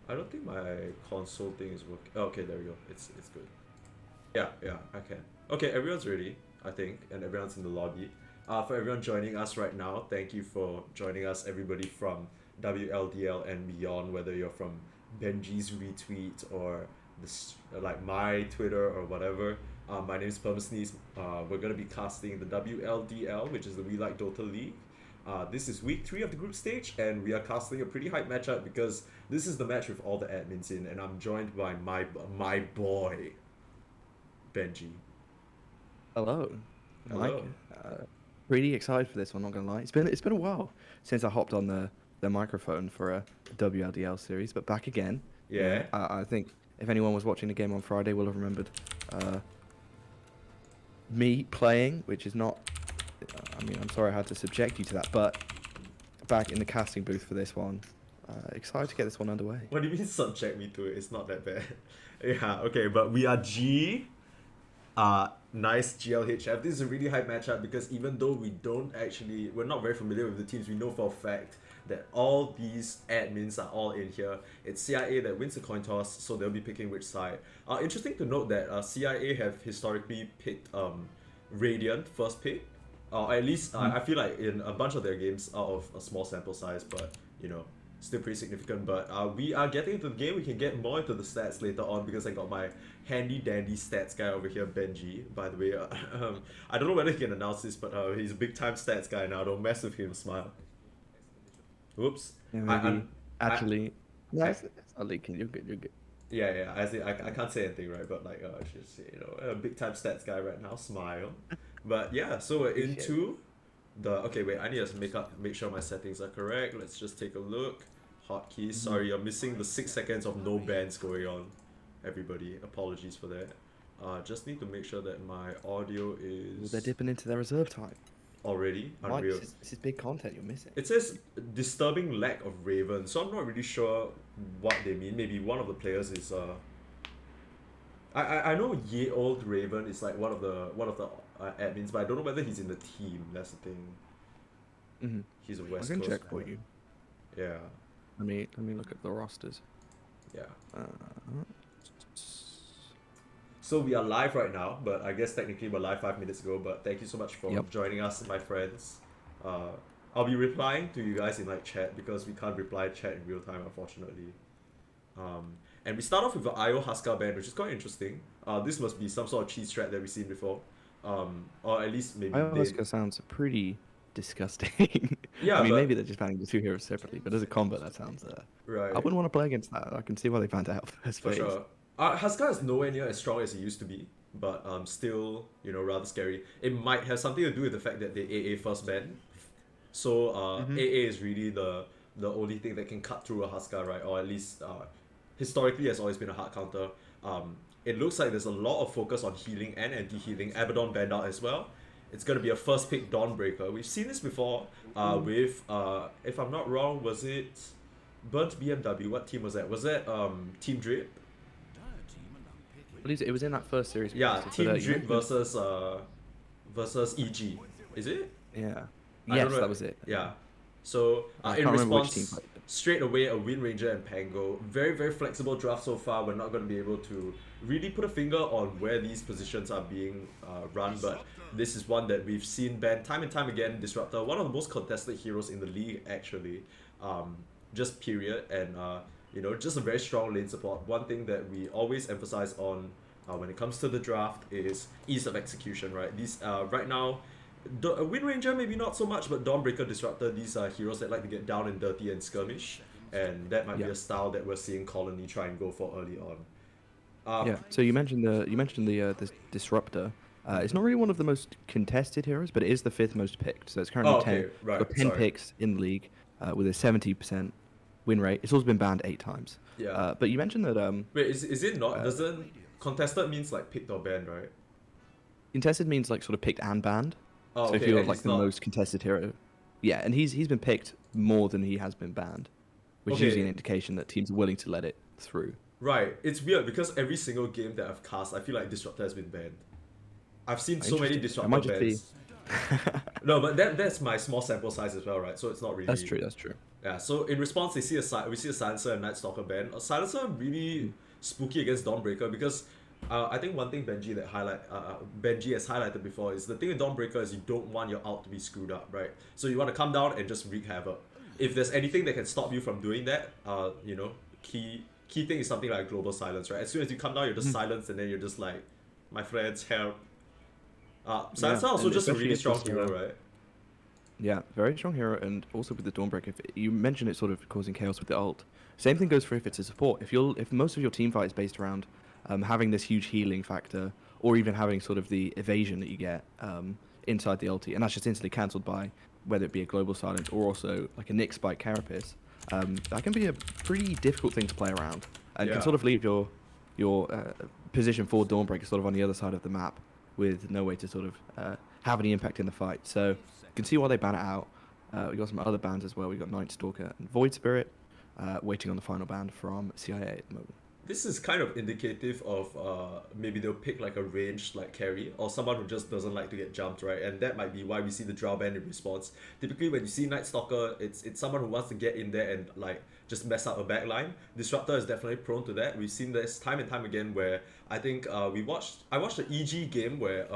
I don't think my console thing is working. Oh, okay, there we go. It's good. Yeah, yeah, I can. Okay, everyone's ready, I think, and everyone's in the lobby. For everyone joining us right now, thank you for joining us, everybody from WLDL and beyond, whether you're from Benji's retweet or this like my Twitter or whatever. My name is Permasneeze. We're gonna be casting the WLDL, which is the We Like Dota League. This is week 3 of the group stage, and we are casting a pretty hype matchup because this is the match with all the admins in, and I'm joined by my boy Benji. Hello, Mike. Hello. Pretty excited for this one. Not gonna lie, it's been a while since I hopped on the microphone for a WLDL series, but back again. Yeah. I think if anyone was watching the game on Friday, will have remembered me playing, which is not. I mean, I'm sorry I had to subject you to that, but back in the casting booth for this one. Excited to get this one underway. What do you mean subject me to it? It's not that bad. Yeah. Okay, but we are G. Nice GLHF. This is a really high matchup because even though we're not very familiar with the teams, we know for a fact that all these admins are all in here. It's CIA that wins the coin toss, so they'll be picking which side. Interesting to note that CIA have historically picked Radiant first pick. Or at least I feel like in a bunch of their games out of a small sample size, but you know, still pretty significant. But we are getting into the game. We can get more into the stats later on because I got my handy dandy stats guy over here, Benji. By the way, I don't know whether he can announce this, but he's a big time stats guy now. Don't mess with him. Smile. Whoops. Yeah, I, maybe I, actually. No, I, it's not leaking. You're good. You're good. yeah, yeah. I can't say anything, right? But like, just you know, a big time stats guy right now. Smile. But yeah, so we're Appreciate it. into the. Okay, wait. I need to make sure my settings are correct. Let's just take a look. Hotkeys. Mhm. Sorry, you're missing the 6 seconds of no bans going on. Everybody, apologies for that. Just need to make sure that my audio Well, they're is dipping into their reserve time. already Mike, unreal. this is big content you're missing. It says disturbing lack of Raven, so I'm not really sure what they mean. Maybe one of the players is I know Ye Old Raven is like one of the admins, but I don't know whether he's in the team. That's the thing. Hmm. He's a I West can Coast check for guy. you. Yeah, Let me look at the rosters. yeah. Uh, So we are live right now, but I guess technically we're live 5 minutes ago. But thank you so much for yep. joining us, my friends. Uh, I'll be replying to you guys in like chat because we can't reply chat in real time, unfortunately. And we start off with the IO Huskar band, which is quite interesting. This must be some sort of cheese strat that we've seen before. Or at least maybe they. Ayahuasca sounds pretty disgusting. I Yeah, mean, maybe but they're just banning the two heroes separately, but as a combo, that sounds. I right, wouldn't want to play against that. I can see why they banned it out first for phase. sure. Huskar is nowhere near as strong as he used to be, but still, rather scary. It might have something to do with the fact that they AA first ban. So Hmm. AA is really the only thing that can cut through a Huskar, right? Or at least historically has always been a hard counter. It looks like there's a lot of focus on healing and anti-healing. Abaddon banned out as well. It's gonna be a first pick Dawnbreaker. We've seen this before with if I'm not wrong, was it Burnt BMW? What team was that? Was that Team Drip? At least it was in that first series. Yeah, But Team you Drip mentioned, versus EG. Is it? yeah, I don't yes, know. that was it. Yeah. So I in can't remember which team response, played it. straight away a Wind Ranger and Pango. Very very flexible draft so far. We're not going to be able to really put a finger on where these positions are being run, but this is one that we've seen banned time and time again. Disruptor, one of the most contested heroes in the league actually. Um, just period, and just a very strong lane support. One thing that we always emphasize on when it comes to the draft is ease of execution. Right, these right now. Wind Ranger maybe not so much, but Dawnbreaker, Disruptor, these are heroes that like to get down and dirty and skirmish, and that might be Yeah, a style that we're seeing Colony try and go for early on. yeah. So you mentioned the this disruptor. It's not really one of the most contested heroes, but it is the fifth most picked. So it's currently Oh, 10. okay, It's right, got 10 sorry. picks in the league with a 70% win rate. It's also been banned 8 times. Yeah. But you mentioned that Wait, is it not? uh, Doesn't contested means like picked or banned, right? contested means like sort of picked and banned. Oh, So if okay, you're and like he's the not. most contested hero, yeah, and he's been picked more than he has been banned, which is usually an Okay, indication that teams are willing to let it through. right. It's weird because every single game that I've cast, I feel like Disruptor has been banned. I've seen so many Interesting. It Disruptor might just be bans. No, but that's my small sample size as well, right? So it's not That's really. true. That's true. Yeah, so in response, we see a Silencer and Night Stalker ban. A Silencer really Mm. spooky against Dawnbreaker because I think one thing Benji has highlighted before is the thing with Dawnbreaker is you don't want your ult to be screwed up, right? So you want to come down and just wreak havoc. If there's anything that can stop you from doing that, key thing is something like global silence, right? As soon as you come down, you're just silenced and then you're just like, my friends, help. Silencer also and just a especially really if strong this hero, hero- right? Yeah, very strong hero, and also with the Dawnbreaker, if you mentioned it sort of causing chaos with the ult. Same thing goes for if it's a support. If most of your team fight is based around having this huge healing factor, or even having sort of the evasion that you get inside the ulti, and that's just instantly cancelled by whether it be a global silence or also like a Nick Spike Carapace, that can be a pretty difficult thing to play around, and Yeah. can sort of leave your position for Dawnbreaker sort of on the other side of the map with no way to sort of have any impact in the fight. So you can see why they ban it out. We got some other bans as well. We got Night Stalker and Void Spirit, waiting on the final ban from CIA at the moment. This is kind of indicative of maybe they'll pick like a ranged like carry or someone who just doesn't like to get jumped, right? And that might be why we see the draw ban in response. Typically when you see Night Stalker, it's someone who wants to get in there and like just mess up a backline. Disruptor is definitely prone to that. We've seen this time and time again where I think I watched the EG game where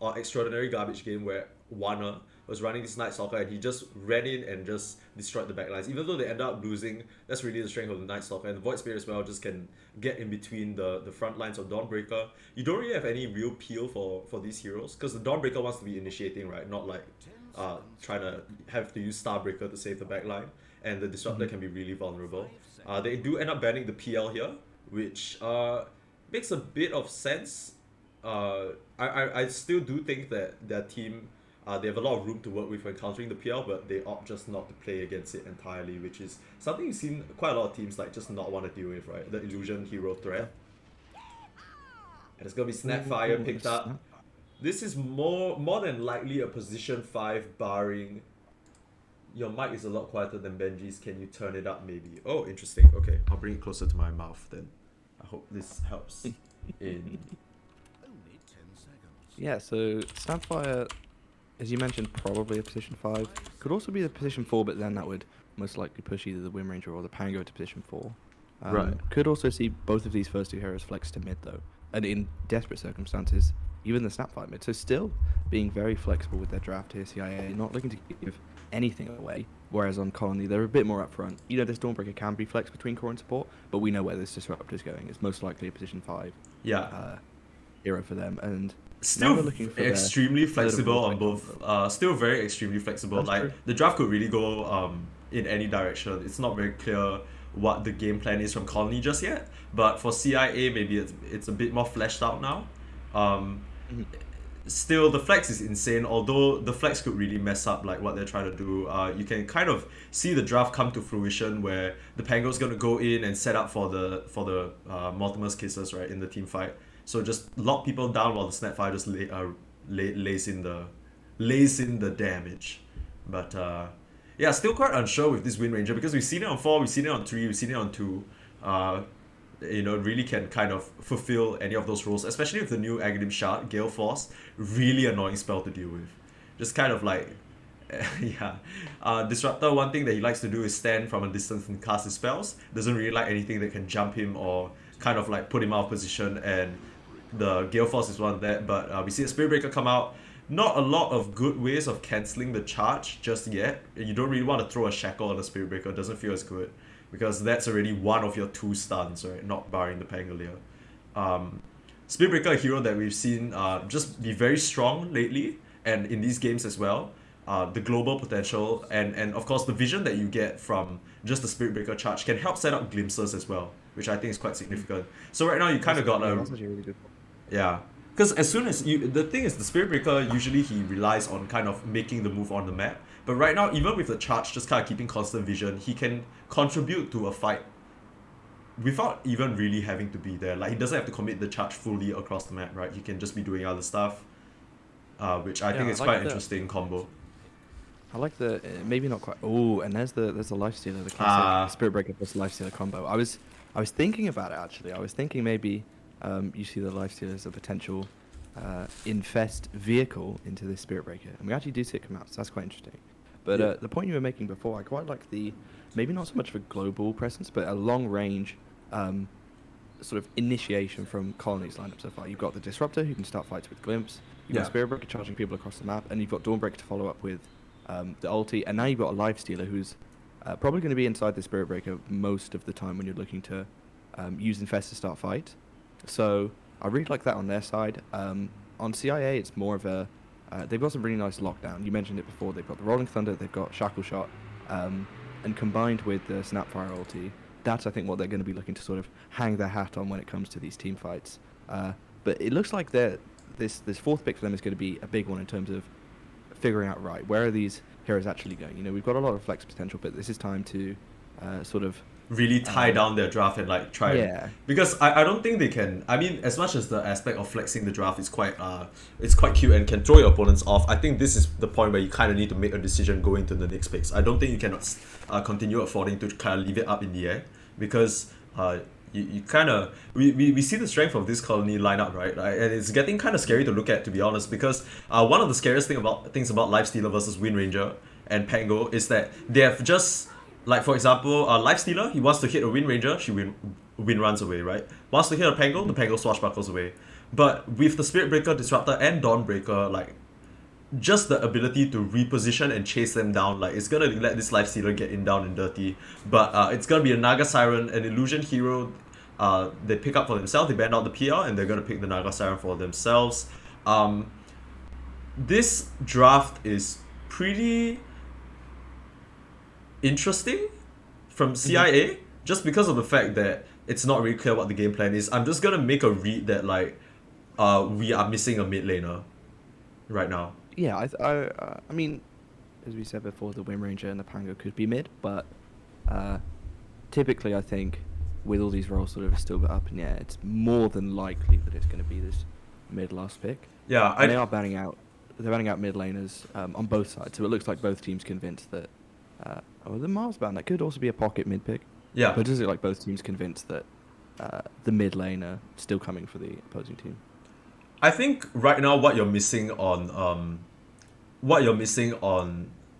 or extraordinary garbage game where Warner was running this Night Stalker and he just ran in and just destroyed the backlines. Even though they ended up losing, that's really the strength of the Night Stalker. And the Void Spirit as well just can get in between the front lines of Dawnbreaker. You don't really have any real peel for these heroes because the Dawnbreaker wants to be initiating, right? Not like trying to have to use Starbreaker to save the backline. And the Disruptor can be really vulnerable. They do end up banning the PL here, which makes a bit of sense. I still do think that their team they have a lot of room to work with when countering the PL, but they opt just not to play against it entirely, which is something you've seen quite a lot of teams like just not want to deal with, right? The illusion hero threat. And it's gonna be Snapfire picked up. This is more than likely a position 5 barring. Your mic is a lot quieter than Benji's. Can you turn it up maybe? Oh, interesting. Okay, I'll bring it closer to my mouth then. I hope this helps. In Yeah, so Snapfire, as you mentioned, probably a position 5. Could also be the position 4, but then that would most likely push either the Wind Ranger or the Pango to position 4. Right. Could also see both of these first two heroes flex to mid, though. And in desperate circumstances, even the Snapfire mid. So still being very flexible with their draft here, CIA, not looking to give anything away. Whereas on Colony, they're a bit more upfront. You know, this Dawnbreaker can be flexed between core and support, but we know where this Disruptor is going. It's most likely a position 5 hero for them. And still looking for extremely flexible on like both. Still very extremely flexible. That's Like true. the draft could really go in any direction. It's not very clear what the game plan is from Colony just yet. But for CIA, maybe it's a bit more fleshed out now. Mhm. Still, the flex is insane. Although the flex could really mess up like what they're trying to do. You can kind of see the draft come to fruition where the Pango's gonna go in and set up for the Mortimer's kisses, right, in the team fight. So just lock people down while the Snapfire just lays in the damage. But yeah, still quite unsure with this Wind Ranger because we've seen it on 4, we've seen it on 3, we've seen it on 2. Really can kind of fulfill any of those roles, especially with the new Aghanim Shard, Gale Force. Really annoying spell to deal with. Just kind of like, yeah. Disruptor, one thing that he likes to do is stand from a distance and cast his spells. Doesn't really like anything that can jump him or kind of like put him out of position, and the Gale Force is one of that. But we see a Spirit Breaker come out. Not a lot of good ways of cancelling the charge just yet. You don't really want to throw a Shackle on a Spirit Breaker, it doesn't feel as good. Because that's already one of your 2 stuns, right? Not barring the Pangolier. Spirit Breaker, a hero that we've seen just be very strong lately, and in these games as well. The global potential and of course the vision that you get from just the Spirit Breaker charge can help set up glimpses as well, which I think is quite significant. So right now you kind of got a That's actually a really good point. yeah. Because as soon as the thing is, the Spirit Breaker usually he relies on kind of making the move on the map. But right now, even with the charge, just kind of keeping constant vision, he can contribute to a fight without even really having to be there. Like he doesn't have to commit the charge fully across the map, right? He can just be doing other stuff, which I think Yeah, is I quite like an the interesting combo. I like the maybe not quite. Oh, and there's the Lifestealer, the Ah. classic Spirit Breaker plus Lifestealer combo. I was thinking about it actually. I was thinking maybe you see the Lifestealer as a potential infest vehicle into this Spirit Breaker, and we actually do see it come out, so that's quite interesting. But Yeah. the point you were making before, I quite like maybe not so much of a global presence, but a long range sort of initiation from Colony's lineup so far. You've got the Disruptor who can start fights with Glimpse, you've Yeah. got Spirit Breaker charging people across the map, and you've got Dawnbreaker to follow up with the ulti, and now you've got a Lifestealer who's probably going to be inside the Spirit Breaker most of the time when you're looking to use Infest to start fight. So I really like that on their side. On CIA, it's more of a... they've got some really nice lockdown. You mentioned it before. They've got the Rolling Thunder, they've got Shackle Shot, and combined with the Snapfire ulti, that's, I think, what they're going to be looking to sort of hang their hat on when it comes to these team fights. But it looks like this fourth pick for them is going to be a big one in terms of figuring out, right, where are these heroes actually going? You know, we've got a lot of flex potential, but this is time to sort of... Really tie down their draft and like try because I don't think they can. I mean, as much as the aspect of flexing the draft is quite cute and can throw your opponents off, I think this is the point where you kind of need to make a decision going to the next picks. I don't think you cannot continue affording to kind of leave it up in the air, because you kind of we see the strength of this Colony lineup, right? And it's getting kind of scary to look at, to be honest, because one of the scariest things about Lifestealer versus Wind Ranger and Pango is that they have just... Like, for example, Lifestealer, he wants to hit a Wind Ranger, Wind runs away, right? Wants to hit a Pango, the Pango swashbuckles away. But with the Spirit Breaker, Disruptor, and Dawnbreaker, like, just the ability to reposition and chase them down, like, it's gonna let this Lifestealer get in down and dirty. But it's gonna be a Naga Siren, an Illusion Hero, they pick up for themselves, they ban out the PR, and they're gonna pick the Naga Siren for themselves. This draft is pretty interesting from CIA, just because of the fact that it's not really clear what the game plan is. I'm just gonna make a read that like we are missing a mid laner right now. Yeah, I mean, as we said before, the Wind Ranger and the Pango could be mid, but typically I think with all these roles sort of still up in the air, it's more than likely that it's going to be this mid last pick. Yeah, and they're banning out mid laners on both sides, so it looks like both teams convinced that. The Mars ban, that could also be a pocket mid pick. Yeah. But does it like both teams convinced that the mid laner still coming for the opposing team? I think right now what you're missing on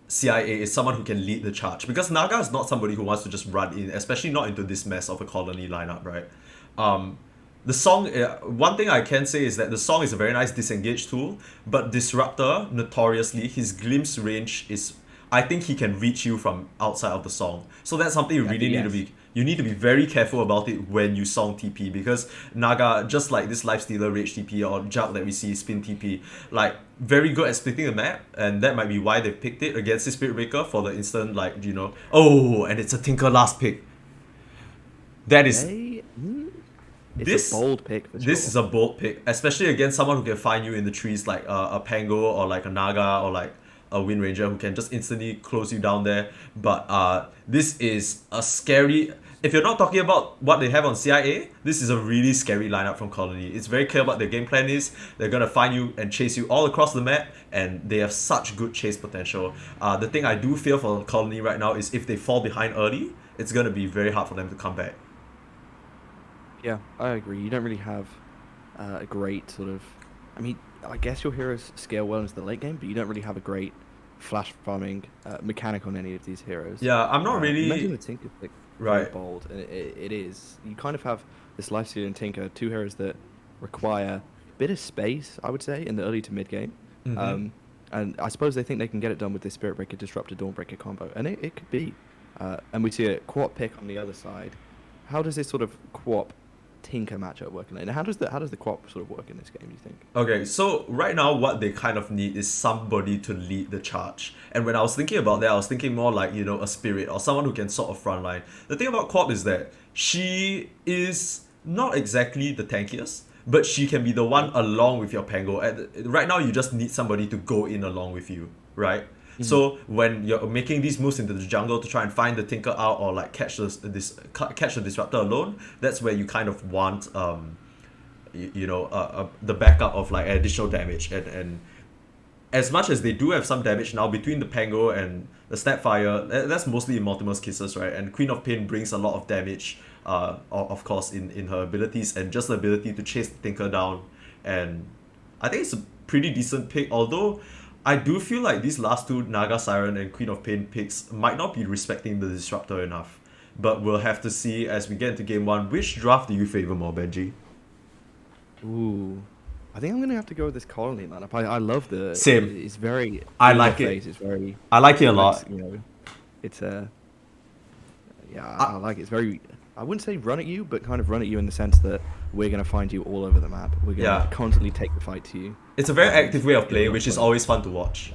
CIA is someone who can lead the charge, because Naga is not somebody who wants to just run in, especially not into this mess of a Colony lineup, right? The Song, one thing I can say is that the Song is a very nice disengage tool, but Disruptor, notoriously, his glimpse range is... I think he can reach you from outside of the Song. So that's something you really need to be... You need to be very careful about it when you Song TP, because Naga, just like this Lifestealer Rage TP or Jug that we see Spin TP, like, very good at splitting the map, and that might be why they picked it against the Spirit Breaker for the instant, like, you know... Oh, and it's a Tinker last pick. That is... It's a bold pick for sure. This is a bold pick, especially against someone who can find you in the trees, like a Pango or like a Naga or like a Wind Ranger who can just instantly close you down there. But this is a scary... If you're not talking about what they have on CIA, this is a really scary lineup from Colony. It's very clear what their game plan is. They're going to find you and chase you all across the map, and they have such good chase potential. The thing I do fear for Colony right now is if they fall behind early, it's going to be very hard for them to come back. Yeah, I agree. You don't really have a great sort of... I mean, I guess your heroes scale well into the late game, but you don't really have a great flash farming mechanic on any of these heroes. Yeah, I'm not really... Imagine the Tinker pick. Right. Bold, and it is. You kind of have this Lifestealer and Tinker, two heroes that require a bit of space, I would say, in the early to mid game. And I suppose they think they can get it done with this Spirit Breaker, Disruptor, Dawnbreaker combo, and it could be. And we see a co-op pick on the other side. How does this sort of co-op Tinker matchup work in it? And how does the co-op sort of work in this game, do you think? Okay, so right now what they kind of need is somebody to lead the charge. And when I was thinking about that, I was thinking more like, you know, a Spirit or someone who can sort of frontline. The thing about co-op is that she is not exactly the tankiest, but she can be the one along with your Pango. Right now you just need somebody to go in along with you, right? So when you're making these moves into the jungle to try and find the Tinker out or like catch the Disruptor alone, that's where you kind of want the backup of like additional damage. And as much as they do have some damage now between the Pango and the Snapfire, that's mostly in Mortimer's Kisses, right? And Queen of Pain brings a lot of damage, of course, in her abilities, and just the ability to chase the Tinker down and I think it's a pretty decent pick, although I do feel like these last two Naga Siren and Queen of Pain picks might not be respecting the Disruptor enough. But we'll have to see as we get into game one. Which draft do you favor more, Benji? Ooh. I think I'm going to have to go with this Colony lineup. I love the... Same. It's very... I like it. It's very... I like it a lot. You know, it's a... Yeah, I like it. It's very... I wouldn't say run at you, but kind of run at you in the sense that we're going to find you all over the map. We're going to constantly take the fight to you. It's a very active way of playing, which is always fun to watch.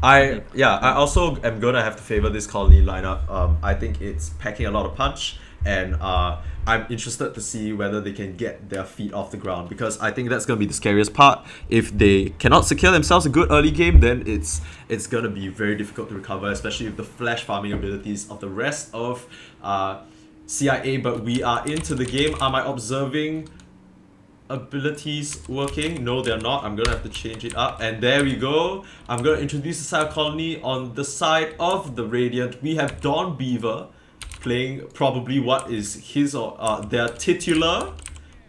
I also am gonna have to favor this Colony lineup. I think it's packing a lot of punch, and I'm interested to see whether they can get their feet off the ground, because I think that's gonna be the scariest part. If they cannot secure themselves a good early game, then it's gonna be very difficult to recover, especially with the flash farming abilities of the rest of CIA. But we are into the game. Am I observing abilities working? No, they're not. I'm gonna have to change it up, and there we go. I'm gonna introduce the Sire Colony. On the side of the Radiant, we have Dawn Beaver playing probably what is his or their titular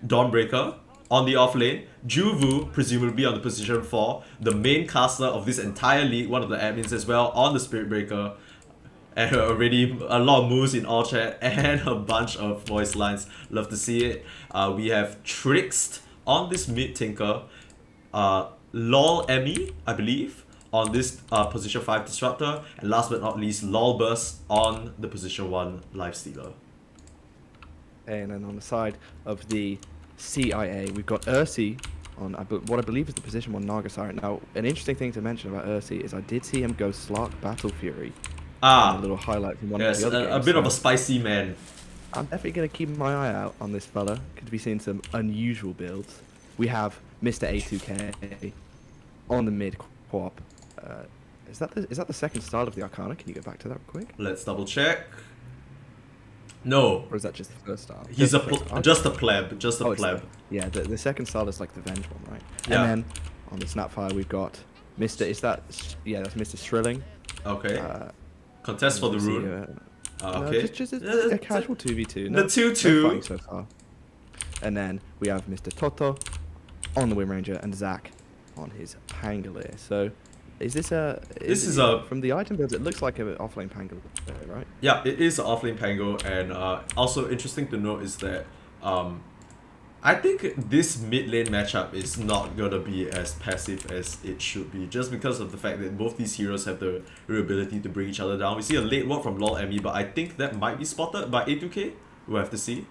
Dawnbreaker on the off lane. Juvu presumably on the position 4, the main caster of this entire league, one of the admins as well on the Spirit Breaker. And already a lot of moves in all chat and a bunch of voice lines. Love to see it. We have Trixt on this mid tinker. Lol Emmy, I believe, on this position 5 disruptor. And last but not least, Lol Burst on the position 1 lifestealer. And then on the side of the CIA, we've got Ursi on what I believe is the position 1 Naga Siren. Now, an interesting thing to mention about Ursi is I did see him go Slark Battle Fury. A little highlight from one of the other games. A bit of a spicy man. I'm definitely going to keep my eye out on this fella. Could be seeing some unusual builds. We have Mr. A2K on the mid co-op. Is that the second style of the Arcana? Can you go back to that real quick? Let's double check. No. Or is that just the first style? He's just a pleb. Just a pleb. Yeah, the second style is like the Venge one, right? Yeah. And then on the Snapfire we've got Mr. That's Mr. Shrilling. Okay. Contest for the rune. Okay. No, just a casual 2v2. The 2-2. So far. And then we have Mr. Toto on the Wind Ranger and Zach on his Pangolier. So is this a... From the item builds, it looks like an offlane Pangolier, right? Yeah, it is an offlane Pango. And also interesting to note is that I think this mid lane matchup is not gonna be as passive as it should be, just because of the fact that both these heroes have the ability to bring each other down. We see a late walk from Lol Emmy, but I think that might be spotted by A2K. We'll have to see.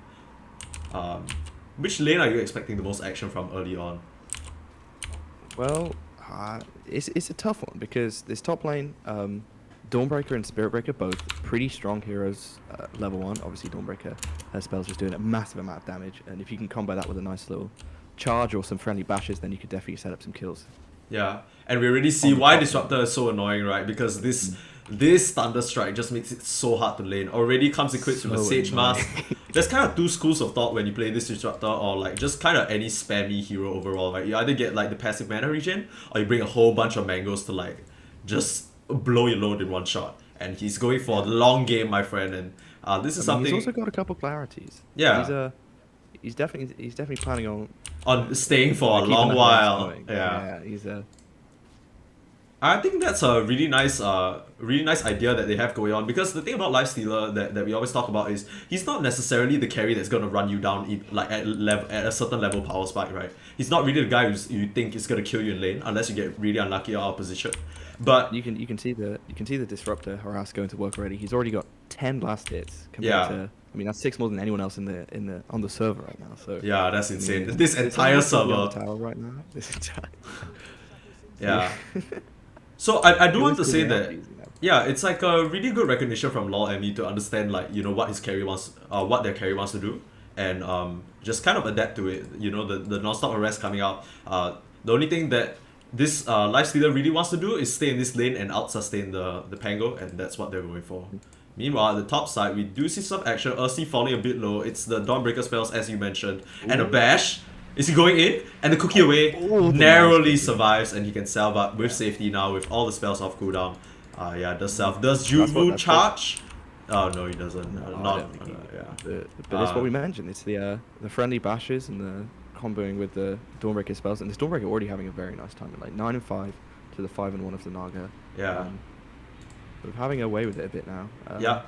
Which lane are you expecting the most action from early on? Well, it's a tough one because this top lane, Dawnbreaker and Spiritbreaker, both pretty strong heroes, level 1. Obviously, Dawnbreaker, her spell's just doing a massive amount of damage, and if you can combo that with a nice little charge or some friendly bashes, then you could definitely set up some kills. Yeah, and we already see why Disruptor is so annoying, right? Because this Thunder Strike just makes it so hard to lane. Already comes equipped with a Sage Mask. There's kind of two schools of thought when you play this Disruptor, or like just kind of any spammy hero overall, right? You either get like the passive mana regen, or you bring a whole bunch of mangoes to like just blow your load in one shot. And he's going for a long game, my friend, and this is something... He's also got a couple clarities. Yeah. He's definitely planning on staying for a long while. Yeah. He's I think that's a really nice idea that they have going on, because the thing about Lifestealer that we always talk about is he's not necessarily the carry that's gonna run you down like at a certain level power spike, right? He's not really the guy you think is gonna kill you in lane unless you get really unlucky or out of position. But you can see the Disruptor harass going to work already. He's already got 10 blast hits compared to, I mean, that's 6 more than anyone else on the server right now. So yeah, that's insane. This entire server right now. This entire yeah. So I do want to say that yeah, it's like a really good recognition from Lol Emmy to understand, like, you know, what his carry wants, what their carry wants to do, and just kind of adapt to it. You know, the non-stop arrest coming out. The only thing that this Lifestealer really wants to do is stay in this lane and out-sustain the Pango, and that's what they're going for. Meanwhile, at the top side, we do see some action. Ursi falling a bit low. It's the Dawnbreaker spells, as you mentioned, and a bash. Is he going in? And the cookie away narrowly survives, and he can salve up with safety now with all the spells off cooldown. Yeah, does salve. Does Juvu charge? Oh, no, he doesn't. But it's what we mentioned. It's the friendly bashes and the comboing with the Dawnbreaker spells, and this Dawnbreaker already having a very nice time at like 9 and 5 to the 5 and 1 of the Naga. Yeah. Sort of having a way with it a bit now. Yeah.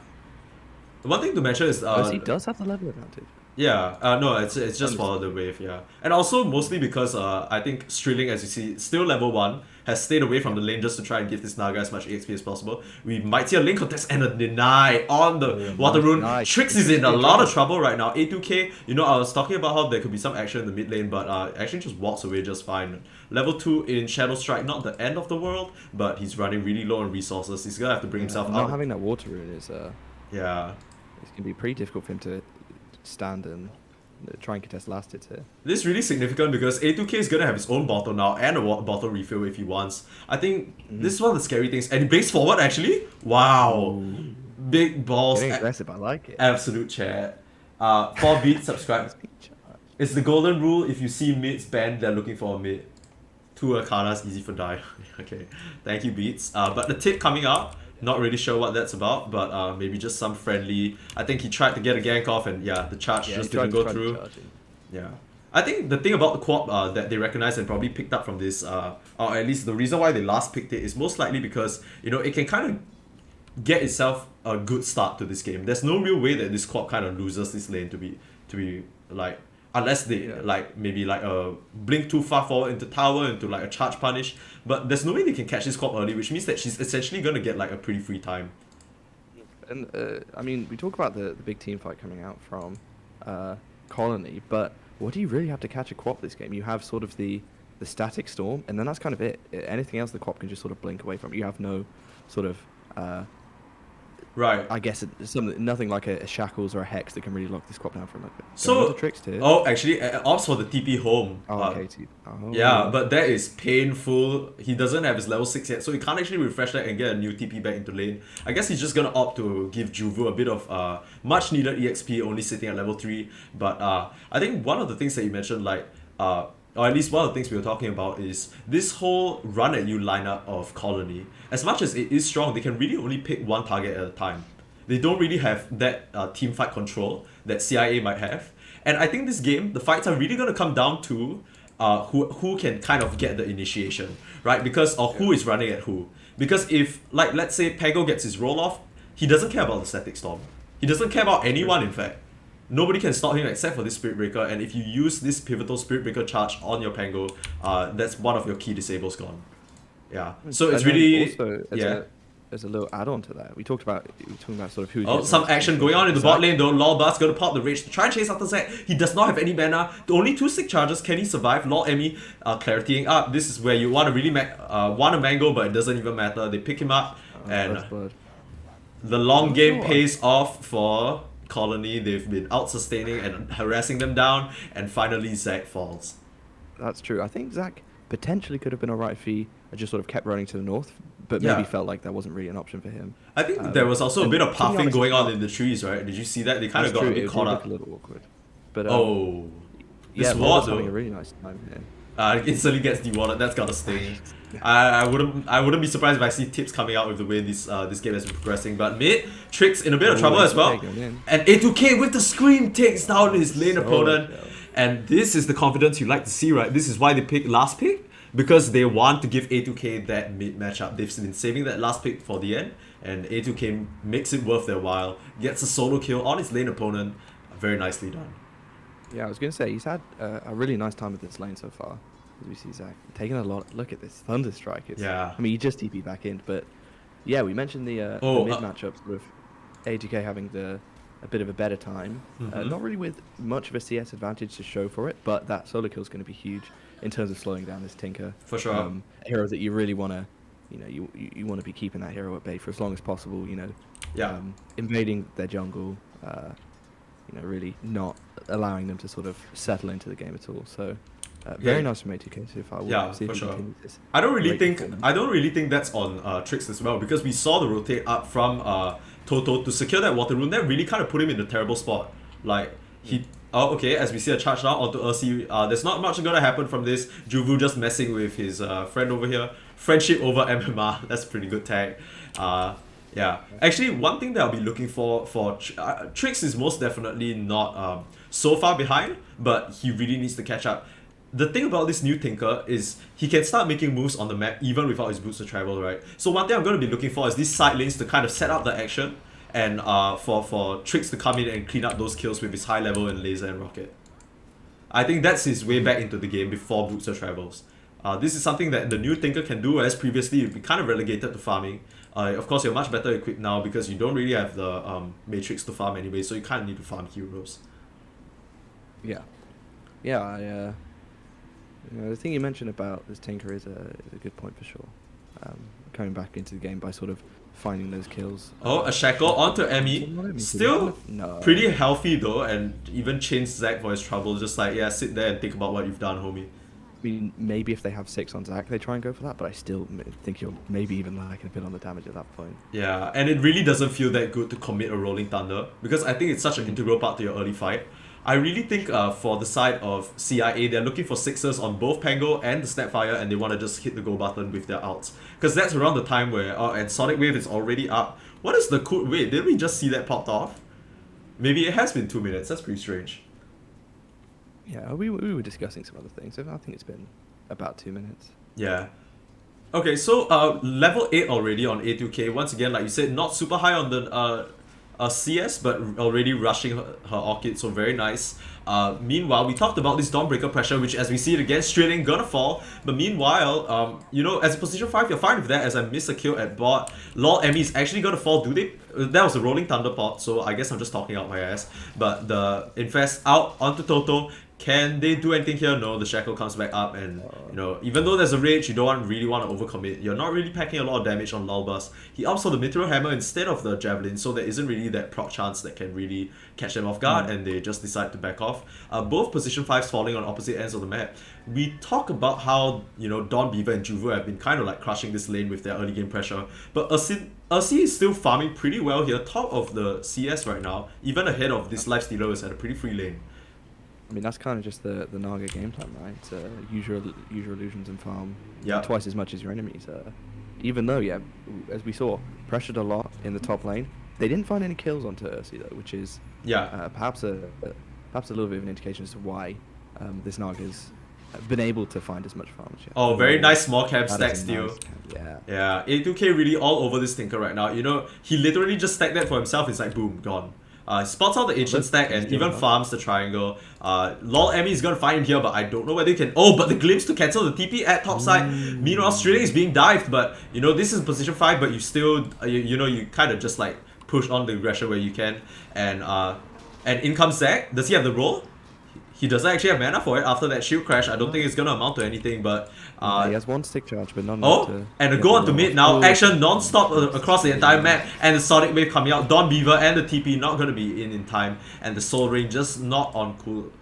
One thing to mention is he does have the level advantage. yeah, no, it's just follow the wave, yeah. And also mostly because I think Strilling, as you see, still level 1, has stayed away from the lane just to try and give this Naga as much EXP as possible. We might see a lane contest and a deny on the Water Rune. Nice. Trix is in a lot of trouble right now. A2K, you know, I was talking about how there could be some action in the mid lane, but actually just walks away just fine. Level 2 in Shadow Strike, not the end of the world, but he's running really low on resources. He's gonna have to bring himself not out. having that Water Rune is Yeah. it's gonna be pretty difficult for him to stand and try and contest last hits here. This is really significant because A2K is going to have his own bottle now and a bottle refill if he wants. I think this is one of the scary things. And he blinks forward actually. Wow. Ooh. Big balls. Getting aggressive, I like it. Absolute chat. 4 beats, subscribe. It's the golden rule. If you see mids banned, they're looking for a mid. 2 Arcanas, easy for die. Okay. Thank you, Beats. But the tip coming out, not really sure what that's about, but maybe just some friendly. I think he tried to get a gank off, and yeah, the charge just didn't go through. Yeah, I think the thing about the co-op that they recognized and probably picked up from this, or at least the reason why they last picked it is most likely because you know it can kind of get itself a good start to this game. There's no real way that this co-op kind of loses this lane to be like. Unless they like maybe like a blink too far forward into tower into like a charge punish, but there's no way they can catch this corp early, which means that she's essentially gonna get like a pretty free time. And I mean, we talk about the big team fight coming out from Colony, but what do you really have to catch a co-op this game? You have sort of the static storm, and then that's kind of it. Anything else the co-op can just sort of blink away from. You have no sort of right. I guess nothing like a shackles or a hex that can really lock this crop down for a little bit. So tricks too. Oh, actually, opts for the TP home. Oh, okay. Yeah, but that is painful. He doesn't have his level 6 yet, so he can't actually refresh that and get a new TP back into lane. I guess he's just gonna opt to give Juvu a bit of much needed EXP, only sitting at level 3. But I think one of the things that you mentioned, like or at least one of the things we were talking about, is this whole run at you lineup of Colony. As much as it is strong, they can really only pick one target at a time. They don't really have that team fight control that CIA might have. And I think this game, the fights are really going to come down to who can kind of get the initiation, right? Because of who is running at who. Because if, like, let's say Pego gets his roll off, he doesn't care about the static storm. He doesn't care about anyone, in fact. Nobody can stop him except for this Spirit Breaker, and if you use this pivotal Spirit Breaker charge on your Pango, that's one of your key disables gone. Yeah. So it's really also as a little add-on to that, we talked about sort of who. Oh, some action going on in the bot lane though. Lolbus gonna pop the rage to try and chase after Zac. He does not have any mana. The only 2 sick charges. Can he survive? Lol Emmy claritying up. This is where you want to really want a mango, but it doesn't even matter. They pick him up, and the long game pays off for Colony. They've been out-sustaining and harassing them down, and finally Zac falls. That's true. I think Zac potentially could have been alright if he just sort of kept running to the north, but maybe felt like that wasn't really an option for him. I think there was also a bit of pathing going on in the trees, right? Did you see that? They kind of got a bit caught up. A little awkward. But this ward having a really nice time here. It instantly gets dewarded. That's gotta sting. I wouldn't be surprised if I see tips coming out with the way this game has been progressing. But mid Trix in a bit of trouble as well. And A2K with the scream takes down his lane opponent. And this is the confidence you like to see, right? This is why they pick last pick, because they want to give A2K that mid matchup. They've been saving that last pick for the end, and A2K makes it worth their while. Gets a solo kill on his lane opponent. Very nicely done. Yeah, I was gonna say he's had a really nice time with this lane so far. As we see Zac taking a lot. Look at this Thunder Strike. I mean, he just TP back in, but yeah, we mentioned the mid matchup with A2K having a bit of a better time. Not really with much of a CS advantage to show for it, but that solo kill is going to be huge in terms of slowing down this Tinker. For sure. A hero that you really want to, you want to be keeping that hero at bay for as long as possible. Invading their jungle. Really not allowing them to sort of settle into the game at all. So. Very nice from A2K so far. Yeah, for sure. I don't really think that's on Trix as well, because we saw the rotate up from Toto to secure that Water Rune. That really kind of put him in a terrible spot. Like okay, as we see a charge now onto Ursi. There's not much gonna happen from this. Juvu just messing with his friend over here. Friendship over MMR. That's a pretty good tag. Yeah, actually, one thing that I'll be looking for Trix is most definitely not so far behind, but he really needs to catch up. The thing about this new Tinker is he can start making moves on the map even without his boots of travel, right? So one thing I'm going to be looking for is these side lanes to kind of set up the action, and for Trix to come in and clean up those kills with his high level and laser and rocket. I think that's his way back into the game before boots of travels. This is something that the new Tinker can do, as previously you'd be kind of relegated to farming. Of course, you're much better equipped now because you don't really have the Matrix to farm anyway, so you kind of need to farm heroes. Yeah, yeah. The thing you mentioned about this Tinker is a good point for sure. Coming back into the game by sort of finding those kills. Oh, a Shackle onto Emmy. Still pretty healthy though, and even changed Zac for his trouble. Just like, yeah, sit there and think about what you've done, homie. I mean, maybe if they have 6 on Zac, they try and go for that, but I still think you're maybe even lacking a bit on the damage at that point. Yeah, and it really doesn't feel that good to commit a Rolling Thunder, because I think it's such an integral part to your early fight. I really think for the side of CIA, they're looking for 6s on both Pango and the Snapfire, and they want to just hit the go button with their ults. Because that's around the time where, and Sonic Wave is already up. What is the cool, wait, did we just see that popped off? Maybe it has been 2 minutes, that's pretty strange. Yeah, we were discussing some other things. I think it's been about 2 minutes. Yeah. Okay, so level 8 already on A2K. Once again, like you said, not super high on the CS, but already rushing her Orchid, so very nice. Meanwhile, we talked about this Dawnbreaker pressure, which as we see it again, straight in, gonna fall. But meanwhile, you know, as a position 5, you're fine with that, as I miss a kill at bot. Lol, Emmy is actually gonna fall, do they? That was a rolling thunder pot, so I guess I'm just talking out my ass. But the Infest out onto Toto. Can they do anything here? No, the Shackle comes back up, and you know, even though there's a rage, you don't really want to overcommit. You're not really packing a lot of damage on Lulbus. He opts for the Meteor Hammer instead of the Javelin, so there isn't really that proc chance that can really catch them off guard, and they just decide to back off. Both position 5s falling on opposite ends of the map. We talk about how, you know, Dawn Beaver and Juvu have been kind of like crushing this lane with their early game pressure, but Ursi is still farming pretty well here, top of the CS right now, even ahead of this Lifestealer who's at a pretty free lane. I mean, that's kind of just the Naga game plan, right? Use your illusions and farm twice as much as your enemies. Even though, yeah, as we saw, pressured a lot in the top lane. They didn't find any kills onto Ursi though, which is perhaps a little bit of an indication as to why this Naga's been able to find as much farm as yet. Oh, very nice small camp stack steal. Nice camp, Yeah, A2K really all over this Tinker right now. You know, he literally just stacked that for himself. It's like, boom, gone. Spots out the ancient stack and even farms the triangle. Lol Emmy is gonna find him here, but I don't know whether he can. Oh, but the glimpse to cancel the TP at top side. Meanwhile, Strilling is being dived, but you know, this is position 5, but you still, you know, you kind of just like push on the aggression where you can. And in comes Zac. Does he have the roll? He doesn't actually have mana for it after that shield crash. I don't think it's gonna amount to anything, but he has 1 stick charge, but not enough to and a go on to mid now. Action non-stop across the entire map, and the Sonic Wave coming out. Dawn Beaver and the TP not gonna be in time, and the Soul Ring just not on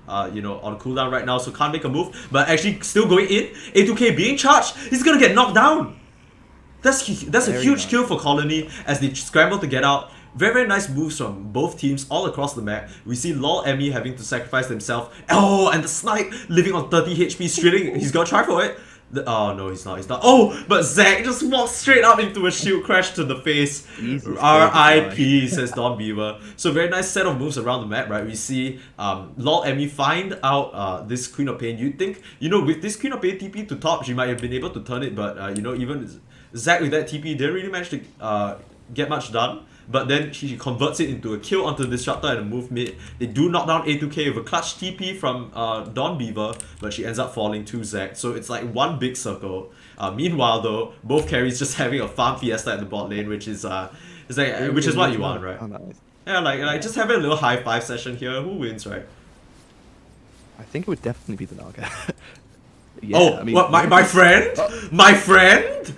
on cooldown right now, so can't make a move. But actually still going in. A2K being charged. He's gonna get knocked down. That's a huge kill for Colony as they scramble to get out. Very, very nice moves from both teams all across the map. We see Lol Emmy having to sacrifice himself. Oh, and the Snipe living on 30 HP, Strilling. He's gonna try for it. Oh, no, he's not. Oh, but Zac just walks straight up into a shield crash to the face. R.I.P. says Dawn Beaver. So very nice set of moves around the map, right? We see Lol Emmy find out this Queen of Pain. You'd think, you know, with this Queen of Pain TP to top, she might have been able to turn it, but you know, even Zac with that TP didn't really manage to get much done. But then she converts it into a kill onto the Disruptor and a move mid. They do knock down A2K with a clutch TP from Dawn Beaver, but she ends up falling to Zac. So it's like one big circle. Meanwhile though, both carries just having a farm fiesta at the bot lane, which is which is what you want, right? Yeah, like just having a little high five session here. Who wins, right? I think it would definitely be the Naga. I mean, what, my friend? My friend?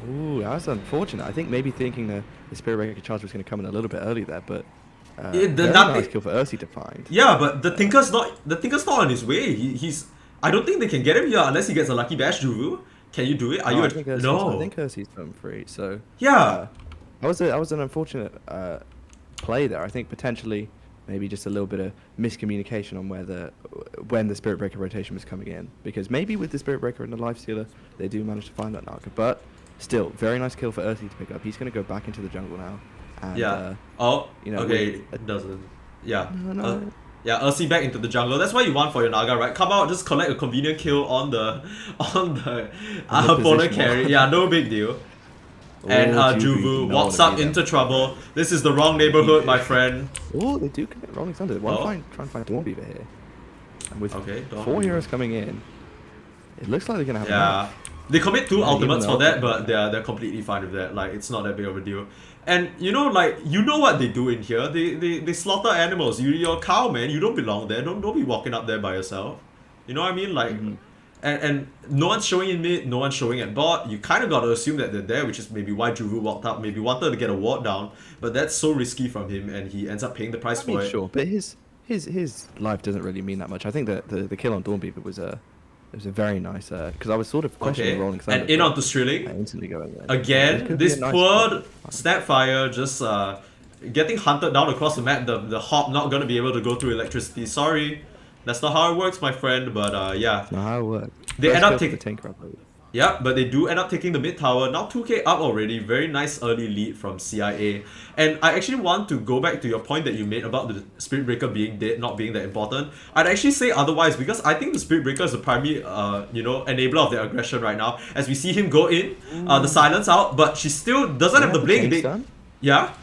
Ooh, that was unfortunate. I think maybe thinking the Spirit Breaker charge was going to come in a little bit early there, but nice kill for Ursi to find. Yeah, but the Tinker's not on his way. He's I don't think they can get him here unless he gets a lucky bash. Juvu, can you do it? Are you? I think Ursi's done free. So yeah, that was an unfortunate play there. I think potentially maybe just a little bit of miscommunication on when the Spirit Breaker rotation was coming in, because maybe with the Spirit Breaker and the Lifestealer they do manage to find that Naga, but still, very nice kill for Earthy to pick up. He's going to go back into the jungle now. And, Yeah. Oh, you know, okay. with- It doesn't. Yeah. No. Yeah, Ursi back into the jungle. That's what you want for your Naga, right? Come out, just collect a convenient kill on the opponent position carry. one. Yeah, no big deal. And Juvu, Juvu you know walks what I up mean, into then. trouble. This is the wrong neighborhood, my friend. Oh, they do commit Rolling Thunder. Try Oh. and find Dawnbeaver here. And with Okay, Dawn 4 Beaver. heroes coming in, it looks like they're gonna have Yeah. enough. They commit 2 Yeah, ultimates even for the that, ultimate, but they're completely fine with that. Like, it's not that big of a deal. And you know, like, you know what they do in here. They slaughter animals. You're a cow, man. You don't belong there. Don't be walking up there by yourself. You know what I mean? Like, and no one's showing in mid, no one's showing at bot. You kind of got to assume that they're there, which is maybe why Juvu walked up. Maybe wanted to get a ward down, but that's so risky from him, and he ends up paying the price I mean, for it. sure, but his life doesn't really mean that much. I think that the kill on Dawnbeaver was a very nice because I was sort of questioning Okay, Rolling Thunder. and in but onto Strilling. I instantly go in there. Again, could be this a nice poor fight. Snapfire just getting hunted down across the map. The hop not gonna be able to go through electricity. Sorry, that's not how it works, my friend. But yeah, That's not how it works. They end up taking. the tank upload. Yeah, but they do end up taking the mid tower. Now 2k up already. Very nice early lead from CIA. And I actually want to go back to your point that you made about the Spirit Breaker being dead, not being that important. I'd actually say otherwise because I think the Spirit Breaker is the primary, enabler of their aggression right now. As we see him go in, the silence out, but she still doesn't have the blink. Yeah.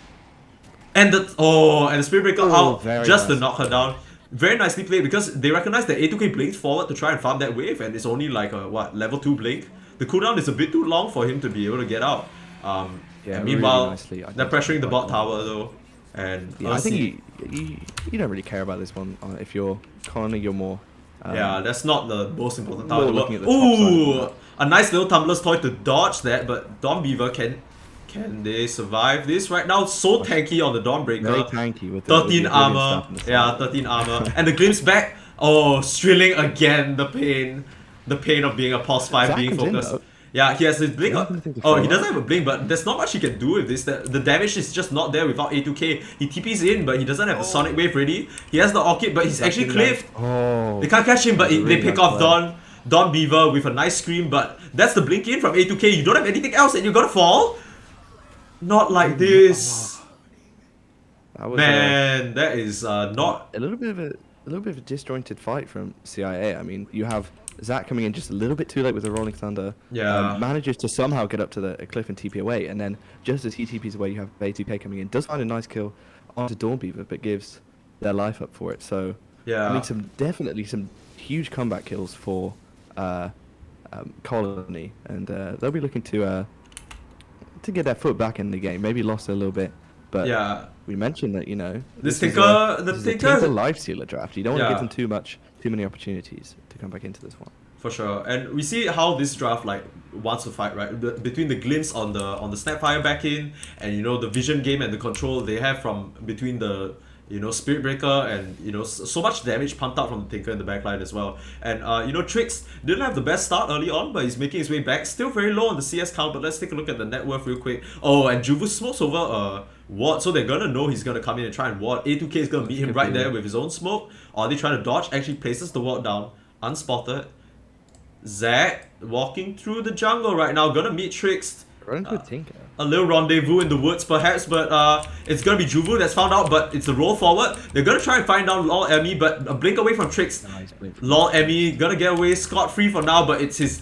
And the Spirit Breaker out just to knock her down. Very nicely played because they recognize that A2K blinked forward to try and farm that wave, and it's only like a level 2 blink. The cooldown is a bit too long for him to be able to get out. Yeah, meanwhile, really nicely they're pressuring the bot tower though, and Yeah, I think you don't really care about this one if you're Colony. You're more. Yeah, that's not the most important tower. More looking at the top side of the Ooh, map. a nice little Tumbler's Toy to dodge that, but Dawnbeaver can they survive this right now? So tanky on the Dawnbreaker. Very tanky with the 13 brilliant armor. stuff in the Yeah, side. 13 armor. And the glimpse back. Oh, Strilling again. The pain. The pain of being a pulse 5 Zach being comes in, focused. though. Yeah, he has his blink. He doesn't think to Oh, follow he doesn't up. have a blink, but there's not much he can do with this. The damage is just not there without A2K. He TP's in, but he doesn't have the Sonic Wave ready. He has the Orchid, but he's actually cliffed. Oh. They can't catch him, but That's a they really pick nice off play. Dawn Beaver with a nice scream, but that's the blink in from A2K. You don't have anything else and you're gonna fall? Not like this. That was Man, that is not... a little bit of a disjointed fight from CIA. I mean, you have Zach coming in just a little bit too late with the Rolling Thunder. Yeah. Manages to somehow get up to the cliff and TP away, and then just as he TPs away, you have A2K coming in. Does find a nice kill onto Dawnbeaver, but gives their life up for it. So Yeah. I mean, definitely some huge comeback kills for Colony, and they'll be looking to get their foot back in the game. Maybe lost a little bit, but Yeah. we mentioned that This is Tinker... this is a Tinker life stealer draft. You don't want to give them too many opportunities to come back into this one. For sure, and we see how this draft wants to fight, right? Between the glimpse on the Snapfire back in, and the vision game and the control they have from between the Spirit Breaker and so much damage pumped out from the Tinker in the backline as well. And Trix didn't have the best start early on, but he's making his way back. Still very low on the CS count, but let's take a look at the net worth real quick. Oh, and Juvu smokes over ward, so they're gonna know he's gonna come in and try and ward. A2K is gonna meet him right there with his own smoke. Or they try to dodge, actually places the ward down, unspotted. Zac walking through the jungle right now, gonna meet Trix. Running to a Tinker. A little rendezvous in the woods perhaps, but it's gonna be Juvu that's found out, but it's a roll forward. They're gonna try and find down Lol Emmy, but a blink away from Trix. Nice blink from Lol Emmy gonna get away scot-free for now, but it's his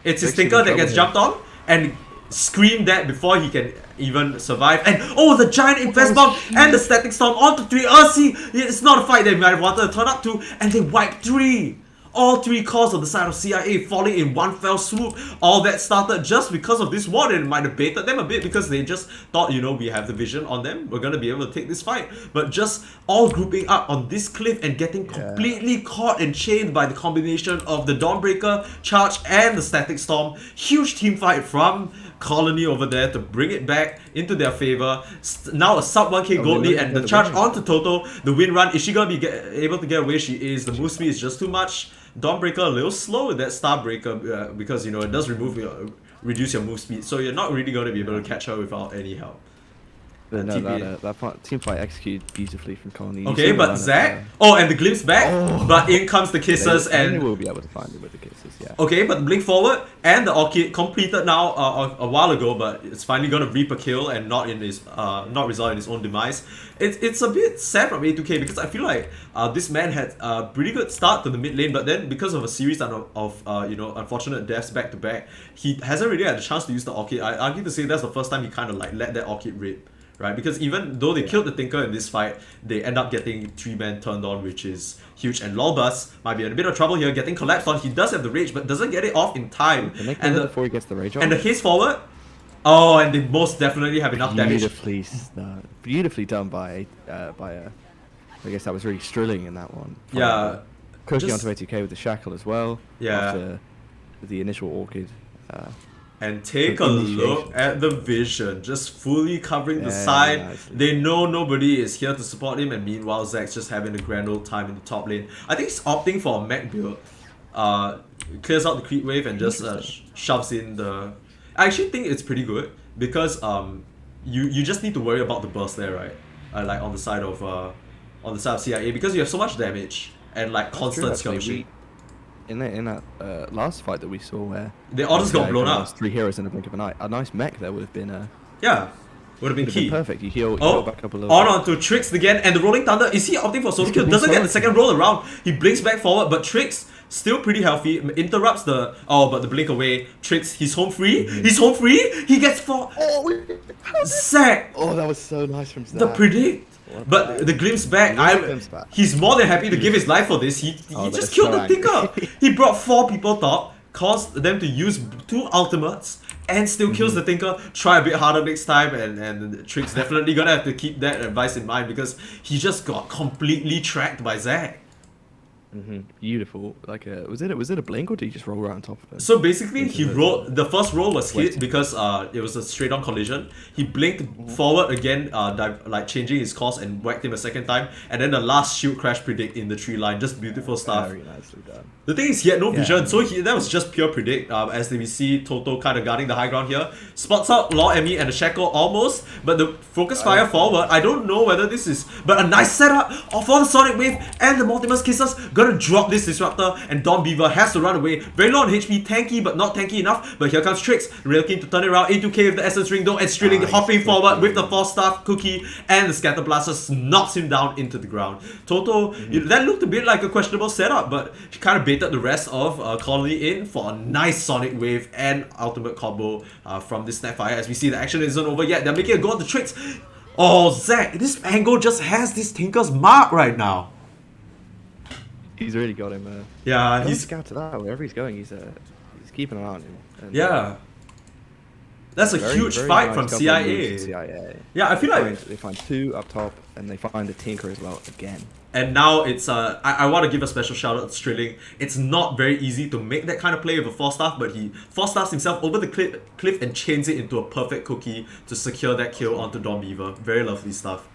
Trix Tinker in that gets trouble jumped on and scream that before he can even survive. And oh, the giant infest bomb and the static storm onto 3. See, it's not a fight they might have wanted to turn up to, and they wipe 3. All 3 cores on the side of CIA falling in one fell swoop. All that started just because of this ward, and it might have baited them a bit because they just thought, we have the vision on them. We're gonna be able to take this fight. But just all grouping up on this cliff and getting completely caught and chained by the combination of the Dawnbreaker charge and the static storm. Huge team fight from Colony over there to bring it back into their favor. Now a sub 1k gold lead and the charge onto Toto. The win run, is she gonna be able to get away? She is. The move speed is just too much. Dawnbreaker a little slow with that Starbreaker because it does reduce your move speed, so you're not really going to be able to catch her without any help. But no, that team fight executed beautifully from Colony. Okay, but Zac, and the glimpse back, but in comes the kisses they and will be able to find it with the kisses. Yeah. Okay, but the blink forward and the Orchid completed now a while ago, but it's finally gonna reap a kill and not result in his own demise. It's a bit sad from A2K because I feel like this man had a pretty good start to the mid lane, but then because of a series of unfortunate deaths back to back, he hasn't really had the chance to use the Orchid. I argue to say that's the first time he kind of like let that Orchid rip. Right, because even though they killed the Tinker in this fight, they end up getting 3-man turned on, which is huge. And Lolbus might be in a bit of trouble here, getting collapsed on. He does have the rage, but doesn't get it off in time. And before he gets the rage off. And the haste forward. Oh, and they most definitely have enough damage. Beautifully done by I guess that was really Strilling in that one. Yeah. Cooking onto A2K with the shackle as well. Yeah. After the initial Orchid. And take a look at the vision, just fully covering the side. Nicely. They know nobody is here to support him, and meanwhile Zach's just having a grand old time in the top lane. I think he's opting for a mech build. Clears out the creep wave and just shoves in the... I actually think it's pretty good because you just need to worry about the burst there, right? Like on the side of CIA, because you have so much damage and like constant skirmishing. In that last fight that we saw where they all just got blown up. 3 heroes in a blink of an eye. A nice mech there would have been would have been key. Perfect. You heal back up a little. Onto Trix again, and the Rolling Thunder. Is he opting for solo kill? Doesn't get the second roll around. He blinks back forward, but Trix still pretty healthy. Interrupts the but the blink away. Trix, he's home free. He's home free. He gets 4. Zach. Oh, that was so nice from Zach. The predict. But the glimpse back, he's more than happy to give his life for this. He just killed the Tinker. He brought 4 people top, caused them to use 2 ultimates, and still kills the Tinker. Try a bit harder next time, and Trix definitely gonna have to keep that advice in mind because he just got completely tracked by Zach. Beautiful. Like was it a blink or did he just roll right on top of it? So basically, he rolled. The first roll was hit because it was a straight-on collision. He blinked forward again, like changing his course, and whacked him a second time. And then the last shield crash predict in the tree line. Just beautiful stuff. Very nicely done. The thing is, he had no vision, so that was just pure predict. As we see Toto kind of guarding the high ground here, spots out Law Emmy and the Shackle almost, but the focus fire forward. I don't know whether this is, but a nice setup for the Sonic Wave and the Multimus Kisses. Gonna drop this disruptor, and Don Beaver has to run away. Very low on HP, tanky but not tanky enough. But here comes Trix, real keen to turn it around. A2K with the Essence Ring though, and Strilling hopping forward with the Force Staff Cookie, and the Scatter Blaster knocks him down into the ground. Toto, that looked a bit like a questionable setup, but she kind of baited the rest of Colony in for a nice Sonic Wave and ultimate combo from this Snapfire. As we see, the action isn't over yet. They're making a go at the Trix. Oh, Zach, this angle just has this Tinker's mark right now. He's really got him. Yeah, he's scouted out wherever he's going. He's keeping an eye on him. And, yeah, that's a huge fight nice from CIA. Yeah, I feel like they find 2 up top, and they find a Tinker as well again. And now it's I want to give a special shout out to Strilling. It's not very easy to make that kind of play with a Force Staff, but he Force Staffs himself over the cliff and chains it into a perfect cookie to secure that kill onto Don Beaver. Very lovely stuff.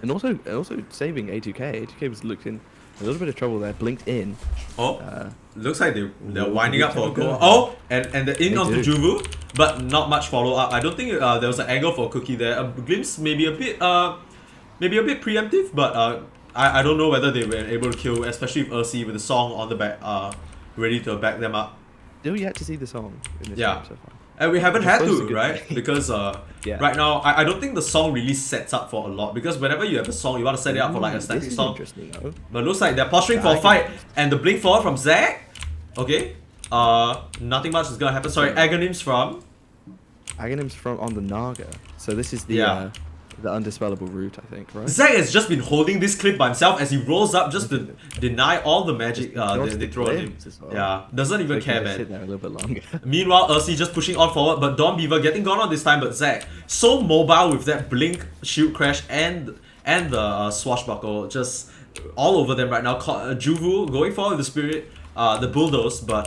And also saving A2K. A2K was looked in a little bit of trouble there. Blinked in. Looks like they're winding up for a goal. And the in onto Juvu, but not much follow up. I don't think there was an angle for a cookie there. A glimpse maybe a bit preemptive, but I don't know whether they were able to kill, especially with Ursi with the song on the back, ready to back them up. Still yet to see the song in this game so far. And we haven't had to, right? Because right now, I don't think the song really sets up for a lot. Because whenever you have a song, you want to set it up for like a static song. But it looks like they're posturing for a fight. And the blink forward from Zach. Okay. Nothing much is gonna happen. Sorry, Aghanims from on the Naga. So this is the undispellable route, I think, right? Zach has just been holding this clip by himself as he rolls up just to deny all the magic they throw at him. Well. Yeah, doesn't even care, man. Sit there a little bit longer. Meanwhile, Ursi just pushing on forward, but Don Beaver getting gone on this time, but Zach so mobile with that blink, shield crash, and the swashbuckle, just all over them right now. Juvu going forward with the spirit. The bulldoze, but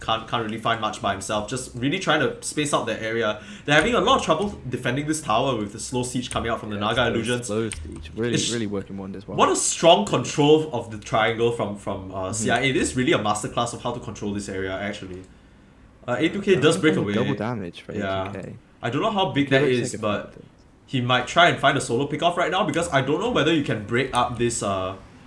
can't really find much by himself. Just really trying to space out the area. They're having a lot of trouble defending this tower with the slow siege coming out from the Naga illusions. Slow siege, really working wonders. What a strong control of the triangle from CIA. This is really a masterclass of how to control this area. Actually, A2K does break away. Double damage for A2K. I don't know how big that is, but he might try and find a solo pick off right now because I don't know whether you can break up this.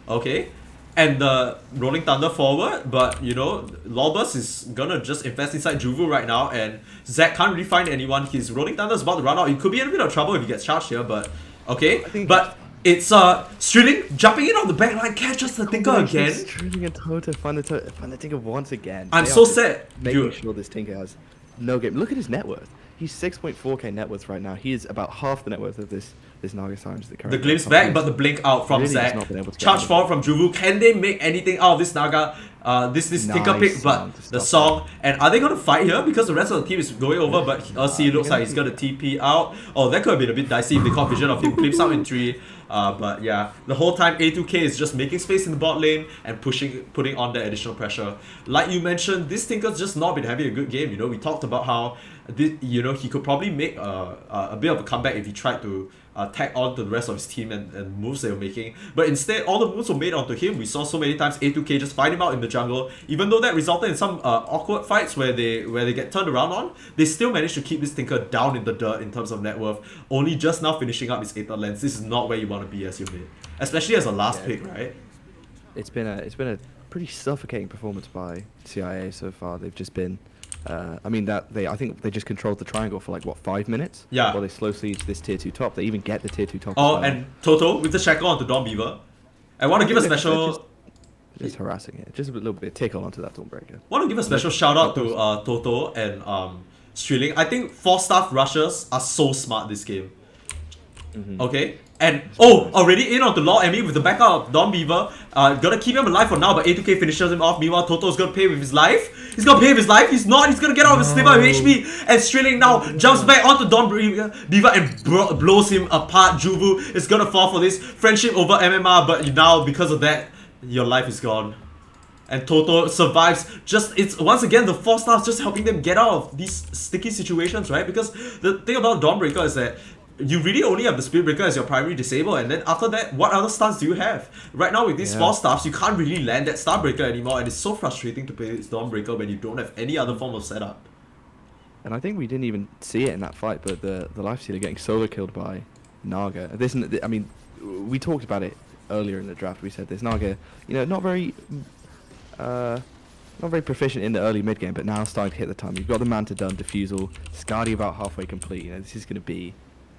Okay. and the Rolling Thunder forward, but you know, Lolbus is gonna just invest inside Juvu right now, and Zack can't really find anyone. His Rolling Thunder is about to run out. He could be in a bit of trouble if he gets charged here, but okay. But it's Strilling jumping in on the back line, catches the Tinker again. Strilling and Toto find the Tinker once again. I'm so sad. Making sure this Tinker has no game. Look at his net worth. He's 6.4k net worth right now. He is about half the net worth of this Naga Science. The glimpse back, but the blink out from really Zack. Charge forward from Juvu. Can they make anything out of this Naga? This Tinker pick, but the song. And are they gonna fight here? Because the rest of the team is going over, but Ursi looks like he's gonna TP out. Oh, that could have been a bit dicey if they caught vision of him. Glimpse out in 3. But yeah, the whole time A2K is just making space in the bot lane and putting on that additional pressure. Like you mentioned, this Tinker's just not been having a good game. You know, we talked about how you know, he could probably make a bit of a comeback if he tried to tag on to the rest of his team and moves they were making. But instead, all the moves were made onto him. We saw so many times A2K just fight him out in the jungle. Even though that resulted in some awkward fights where they get turned around on, they still managed to keep this Tinker down in the dirt in terms of net worth. Only just now finishing up his Aether Lens. This is not where you want to be as your mid. Especially as a last pick, right? It's been a pretty suffocating performance by CIA so far. They've just been I mean I think they just controlled the triangle for like what 5 minutes. Yeah. While they slow siege this tier 2 top. They even get the tier 2 top. Oh, and Toto with the shackle onto Dawn Beaver. I want to give a special. Just harassing it. Just a little bit tickle onto that Dawnbreaker. Want to give a special shout out to Toto and Strilling. I think 4-staff rushers are so smart this game. Okay. And already in onto Law Emmy with the backup of Dawn Beaver. Gonna keep him alive for now, but A2K finishes him off. Meanwhile, Toto's gonna pay with his life. He's gonna pay with his life. He's not. He's gonna get out of his sliver of HP. And Strilling now jumps back onto Dawn Beaver and blows him apart. Juvu is gonna fall for this friendship over MMR, but now because of that, your life is gone. And Toto survives. It's once again the 4-stars just helping them get out of these sticky situations, right? Because the thing about Dawnbreaker is that you really only have the Spirit Breaker as your primary disable, and then after that, what other stars do you have? Right now with these 4 stars, you can't really land that Starbreaker anymore, and it's so frustrating to play this Dawnbreaker when you don't have any other form of setup. And I think we didn't even see it in that fight, but the Lifestealer getting solo killed by Naga. I mean, we talked about it earlier in the draft. We said this Naga, you know, not very proficient in the early mid game, but now starting to hit the time. You've got the Manta done, Diffusal, Skadi about halfway complete. You know, this is going to be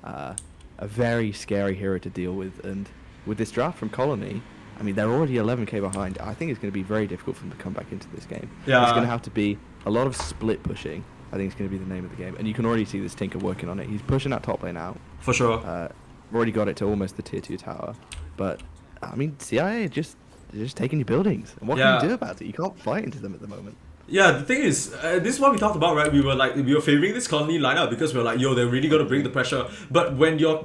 a very scary hero to deal with, and with this draft from Colony, I mean, they're already 11k behind. I think it's going to be very difficult for them to come back into this game. Yeah. It's going to have to be a lot of split pushing. I think it's going to be the name of the game, and you can already see this Tinker working on it. He's pushing that top lane out. For sure. Already got it to almost the tier 2 tower, but I mean, CIA they're just taking your buildings, and what can you do about it? You can't fight into them at the moment. Yeah, the thing is, this is what we talked about, right? We were favoring this Colony lineup because we were like, yo, they're really gonna bring the pressure. But when your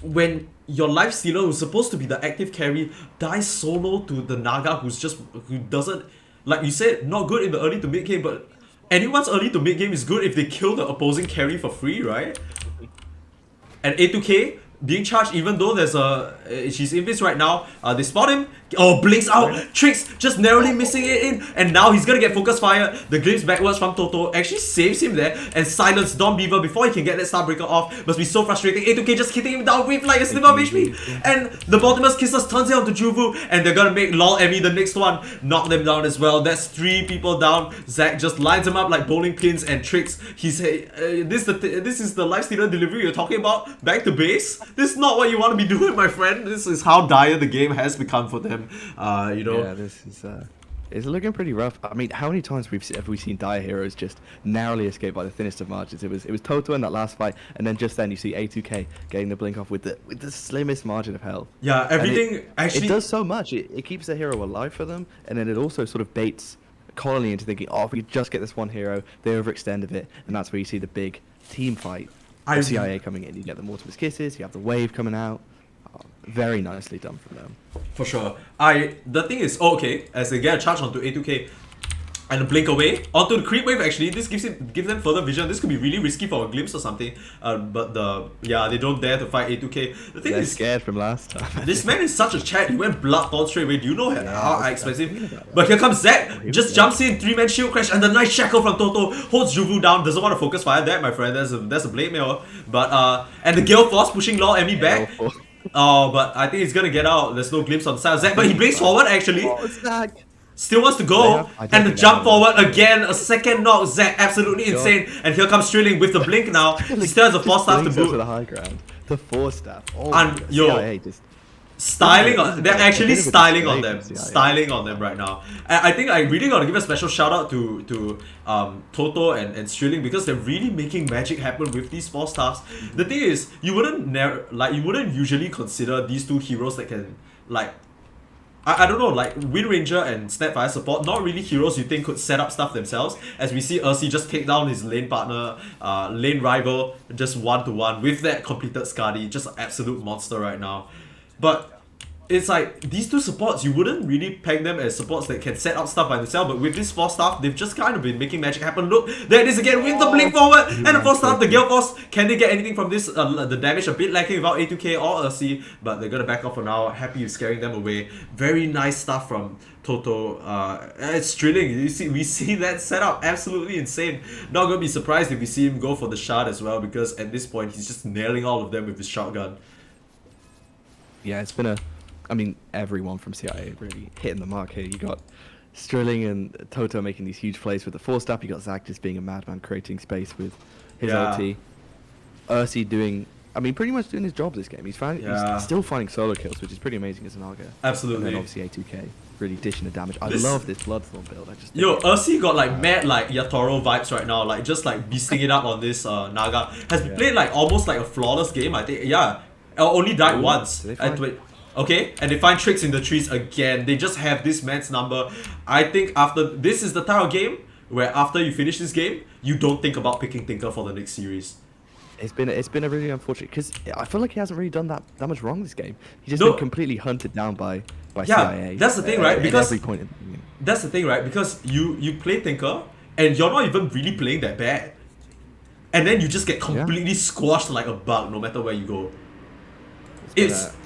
Lifestealer, who's supposed to be the active carry, dies solo to the Naga, who doesn't, like you said, not good in the early to mid game, but anyone's early to mid game is good if they kill the opposing carry for free, right? And A2K being charged, even though there's she's in this right now. They spot him. Oh, blinks out. Tricks just narrowly missing it in, and now he's gonna get focus fire. The glimpse backwards from Toto actually saves him there and silence Dawn Beaver before he can get that Starbreaker off. Must be so frustrating. A2K just hitting him down with like a sliver of HP, and the Baltimore's Kisses turns it onto Juvu, and they're gonna make Lol Emmy the next one, knock them down as well. That's 3 people down. Zack just lines them up like bowling pins and Tricks. He's this is the Lifestealer delivery you're talking about. Back to base. This is not what you want to be doing, my friend. This is how dire the game has become for them. You know. Yeah, this is it's looking pretty rough. I mean, how many times have we seen dire heroes just narrowly escape by the thinnest of margins? It was Toto in that last fight, and then just then you see A2K getting the blink off with the slimmest margin of health. Yeah, everything it does so much. It keeps the hero alive for them, and then it also sort of baits Colony into thinking, oh, if we just get this one hero, they overextend a bit, and that's where you see the big team fight. CIA coming in, you get the Mortimer's Kisses, you have the wave coming out. Very nicely done from them. For sure. The thing is, as they get a charge onto A2K and a blink away onto the creep wave, actually, this gives them further vision. This could be really risky for a glimpse or something. But they don't dare to fight A2K. The thing is, scared from last time. This man is such a chat. He went Bloodthorn straight away. Do you know how expensive? But here comes Zack. Just jumps in, 3-man shield crash, and the nice shackle from Toto holds Juvu down. Doesn't want to focus fire that, my friend. That's a blade mail. But and the Gale Force pushing Law Emmy back. Oh, but I think he's gonna get out. There's no glimpse on the side of Zach, but he blinks forward actually. Oh, Zach. Still wants to They go, have- I don't and the think jump they have forward enough. again, a second knock. Zach absolutely God. insane, and here comes Strilling with the blink now. He still has a Just 4-staff to blinks up to boot. the high ground. The 4-staff. Oh, And, my God. yo, CIA just Styling on, they're a actually bit of a styling on display them, from CIA. styling on them right now. I think I really gotta give a special shout out to Toto and Strilling, because they're really making magic happen with these 4-staffs. The thing is, you wouldn't usually consider these two heroes that can like. I don't know, like Wind Ranger and Snapfire support, not really heroes you think could set up stuff themselves, as we see Ursi just take down his lane partner, lane rival, just 1-to-1 with that completed Skadi, just an absolute monster right now. But it's like, these two supports, you wouldn't really peg them as supports that can set up stuff by themselves, but with this 4-staff, they've just kind of been making magic happen. Look, there it is again with the blink forward, and the 4-staff, the Gale Force, can they get anything from this? The damage a bit lacking without A2K or Ursi, but they're gonna back off for now, happy with scaring them away. Very nice stuff from Toto. It's Strilling, we see that setup, absolutely insane. Not gonna be surprised if we see him go for the shard as well, because at this point, he's just nailing all of them with his shotgun. Yeah, it's been I mean, everyone from CIA really hitting the mark here. You got Strilling and Toto making these huge plays with the 4-staff. You got Zach just being a madman, creating space with his Yeah. ulti. Ursi doing, I mean, pretty much doing his job this game. He's still finding solo kills, which is pretty amazing as an Argo. Absolutely. And then obviously A2K really dishing the damage. I love this Bloodthorn build. I just think Yo, it's- Ursi got like mad like Yatoro vibes right now, like just like beasting it up on this Naga. Has played like almost like a flawless game, I think. Yeah, only died Ooh, once. did they find- Okay, and they find tricks in the trees again. They just have this man's number. I think after this is the type of game where after you finish this game, you don't think about picking Tinker for the next series. It's been a really unfortunate, because I feel like he hasn't really done that much wrong this game. He's just No. been completely hunted down by Yeah, CIA. that's the thing, right? At Because every point in the game. That's the thing, right? Because you play Tinker, and you're not even really playing that bad. And then you just get completely squashed like a bug no matter where you go.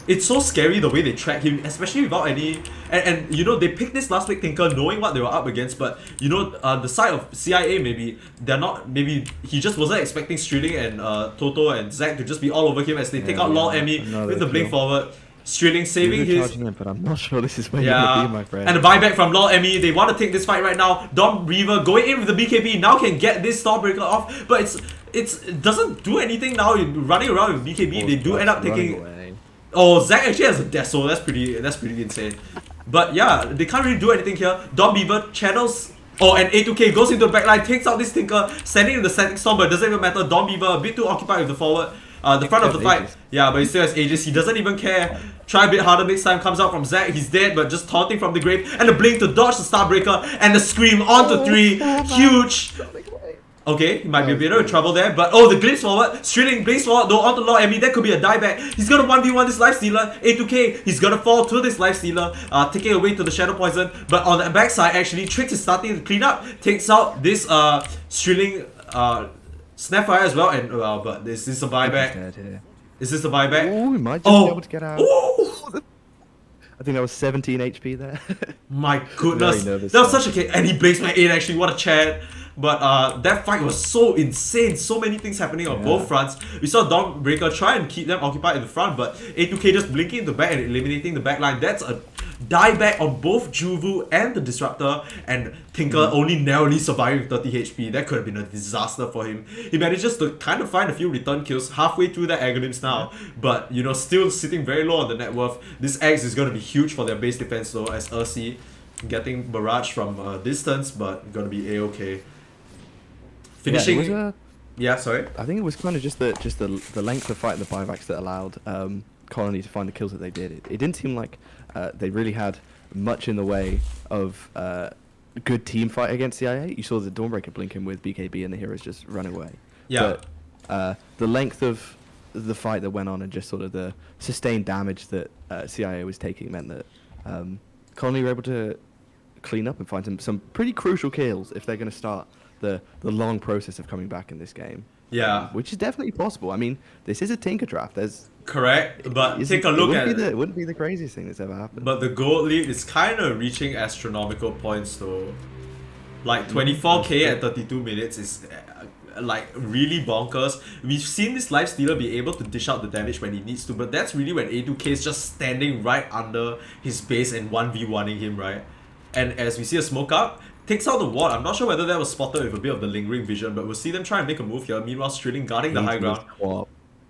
It's so scary the way they track him, especially without any... And you know, they picked this last week Tinker knowing what they were up against, but you know, the side of CIA maybe, they're not... Maybe he just wasn't expecting Strilling and Toto and Zach to just be all over him as they take out Lol Emmy with the blink forward. Strilling saving his... Charging him, but I'm not sure this is where you're gonna be, my friend. And a buyback from Lol Emmy. They want to take this fight right now. Dom Reaver going in with the BKB now can get this Stormbreaker off, but it doesn't do anything now. Running around with BKB, they do end up taking... Oh, Zach actually has a Deso. That's pretty insane. But yeah, they can't really do anything here. Dom Beaver channels. Oh, and A2K goes into the backline, takes out this Tinker, sending in the Static Storm, but it doesn't even matter. Dom Beaver a bit too occupied with the forward. The front of the fight. Yeah, but he still has Aegis. He doesn't even care. Try a bit harder next time. Comes out from Zach. He's dead, but just taunting from the grave. And the blink to dodge the Starbreaker. And the scream onto 3. Huge. Okay, he might be a bit of trouble there, but oh, the glimpse forward, Strilling blinks forward, though onto Lord Emmy, that could be a dieback. He's gonna 1v1 this Lifestealer, A2K, he's gonna fall to this Lifestealer, taking away to the Shadow Poison, but on the backside, actually, Trix is starting to clean up, takes out this Strilling Snapfire as well, and but is this a buyback? Is this a buyback? Oh, he might just be able to get out. Ooh. I think that was 17 HP there. My goodness, Very nervous that was start. such a kick, and he breaks my 8 actually, what a chat. But that fight was so insane, so many things happening on both fronts. We saw Dawnbreaker try and keep them occupied in the front, but A2K just blinking in the back and eliminating the backline. That's a dieback on both Juvu and the Disruptor, and Tinker only narrowly surviving with 30 HP. That could have been a disaster for him. He manages to kind of find a few return kills halfway through the Aghanim's now, but you know, still sitting very low on the net worth. This Axe is going to be huge for their base defense though, as Ursi getting barrage from distance, but going to be A-okay. Finishing... Yeah, sorry. I think it was kind of just the length of fight and the buybacks that allowed Colony to find the kills that they did. It didn't seem like they really had much in the way of good team fight against CIA. You saw the Dawnbreaker blinking with BKB and the heroes just run away. Yeah. But the length of the fight that went on and just sort of the sustained damage that CIA was taking meant that Colony were able to clean up and find some pretty crucial kills if they're going to start the long process of coming back in this game. Yeah. Which is definitely possible. I mean, this is a Tinker draft. There's correct, but take a look at it. It wouldn't be the craziest thing that's ever happened. But the gold lead is kind of reaching astronomical points though. Like 24k at 32 minutes is like really bonkers. We've seen this Lifestealer be able to dish out the damage when he needs to, but that's really when A2K is just standing right under his base and 1v1ing him, right? And as we see a smoke up, takes out the ward. I'm not sure whether that was spotted with a bit of the lingering vision, but we'll see them try and make a move here. Meanwhile, Strilling guarding the high ground.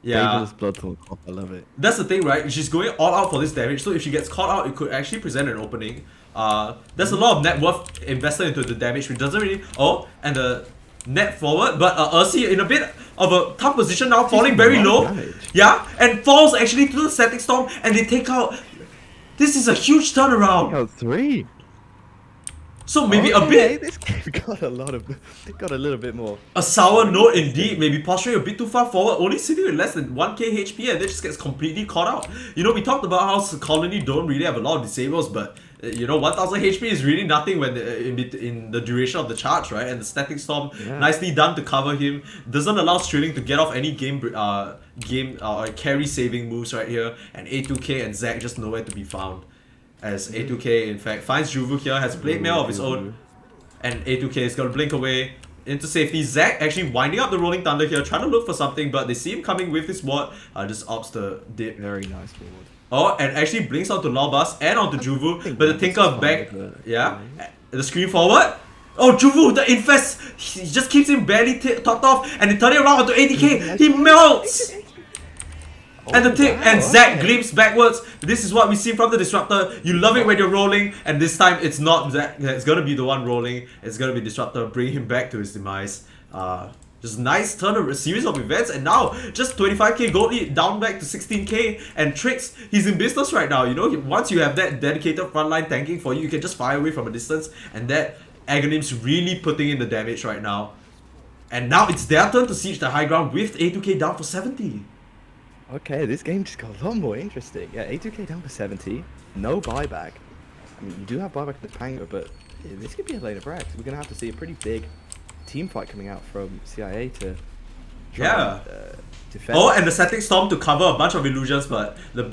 Yeah. Bloodthorn, I love it. That's the thing, right? She's going all out for this damage, so if she gets caught out, it could actually present an opening. There's a lot of net worth invested into the damage, which doesn't really... Oh, and the net forward, but Ursi in a bit of a tough position now, falling very low. Damage. Yeah, and falls actually to the Static Storm, and they take out... This is a huge turnaround. Take out 3. So maybe a bit... This game got a little bit more. A sour note indeed, maybe posturing a bit too far forward, only sitting with less than 1k HP and then just gets completely caught out. You know, we talked about how Colony don't really have a lot of disables, but you know, 1000 HP is really nothing when in the duration of the charge, right? And the Static Storm, nicely done to cover him. Doesn't allow Strilling to get off any carry saving moves right here, and A2K and Zac just nowhere to be found. As A2K in fact finds Juvu here, has Blade Mail of his own, and A2K is gonna blink away into safety. Zac actually winding up the Rolling Thunder here, trying to look for something, but they see him coming with his ward, just opts the dip. Very nice ward. Oh, and actually blinks onto Lawbus and onto Juvu, but the Tinker back, the screen forward. Oh, Juvu, the Infest, he just keeps him barely topped off, and they turn it around onto ATK, he melts! And the tick, and Zac glimpses backwards. This is what we see from the Disruptor. You love it when you're rolling, and this time it's not Zac. It's gonna be the one rolling. It's gonna be Disruptor, bring him back to his demise. Just nice series of events, and now just 25k gold lead, down back to 16k, and Trix, he's in business right now. You know, once you have that dedicated frontline tanking for you, you can just fire away from a distance, and that Aghanim's really putting in the damage right now. And now it's their turn to siege the high ground with A2K down for 70. Okay, this game just got a lot more interesting. Yeah, A2K down for 70, no buyback. I mean, you do have buyback in the Pango, but this could be a lane of Rex. We're going to have to see a pretty big team fight coming out from CIA to try and, defend. Oh, and the Static Storm to cover a bunch of illusions, but the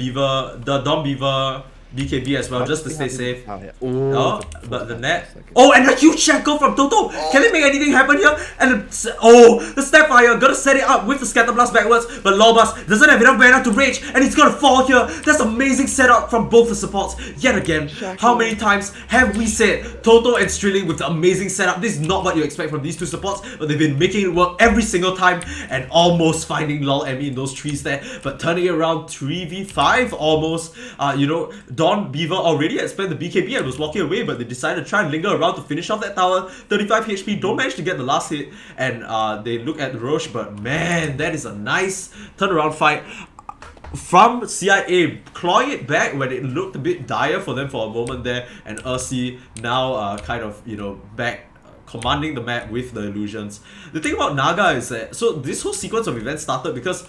Dom Beaver, BKB as well, just to stay safe. Oh, but the net. Oh, and a huge shackle from Toto. Can they make anything happen here? And the Snapfire gonna set it up with the Scatter Blast backwards, but Lawbus doesn't have enough mana to rage, and he's gonna fall here. That's amazing setup from both the supports. Yet again, how many times have we said Toto and Strilling with the amazing setup? This is not what you expect from these two supports, but they've been making it work every single time and almost finding lol Emmy in those trees there, but turning it around 3v5 almost. You know, Don Beaver already had spent the BKB and was walking away, but they decided to try and linger around to finish off that tower. 35 HP, don't manage to get the last hit, and they look at Roche, but man, that is a nice turnaround fight from CIA, clawing it back when it looked a bit dire for them for a moment there, and Ursi now kind of, you know, back commanding the map with the illusions. The thing about Naga is that, so this whole sequence of events started because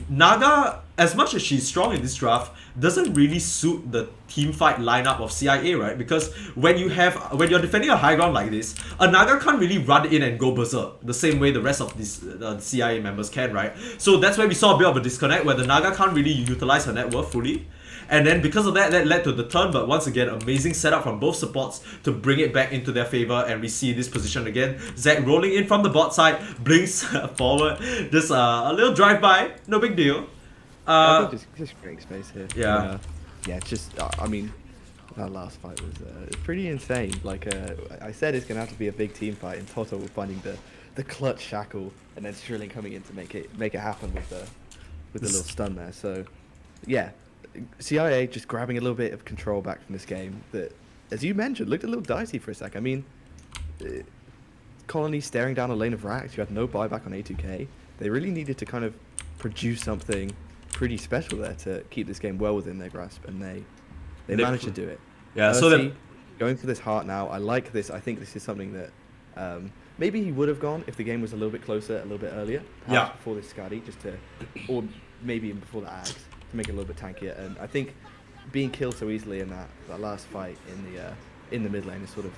Naga, as much as she's strong in this draft, doesn't really suit the team fight lineup of CIA, right? Because when you're defending a high ground like this, a Naga can't really run in and go berserk the same way the rest of these CIA members can, right? So that's where we saw a bit of a disconnect where the Naga can't really utilize her net worth fully. And then because of that, that led to the turn, but once again, amazing setup from both supports to bring it back into their favor, and we see this position again. Zac rolling in from the bot side, blinks forward, just a little drive-by, no big deal. Just creating space here. Yeah. Yeah, just, I mean, that last fight was pretty insane. Like, I said it's going to have to be a big team fight, and Toto finding the clutch shackle, and then Strilling coming in to make it happen with the little stun there. So, yeah. CIA just grabbing a little bit of control back from this game that, as you mentioned, looked a little dicey for a sec. I mean, Colony staring down a lane of racks, you had no buyback on A2K. They really needed to kind of produce something pretty special there to keep this game well within their grasp, and they managed to do it. Yeah, so they're going for this heart now. I like this. I think this is something that maybe he would have gone if the game was a little bit closer, a little bit earlier. Yeah. Before this Scotty, or maybe even before the Axe, to make it a little bit tankier. And I think being killed so easily in that last fight in the mid lane has sort of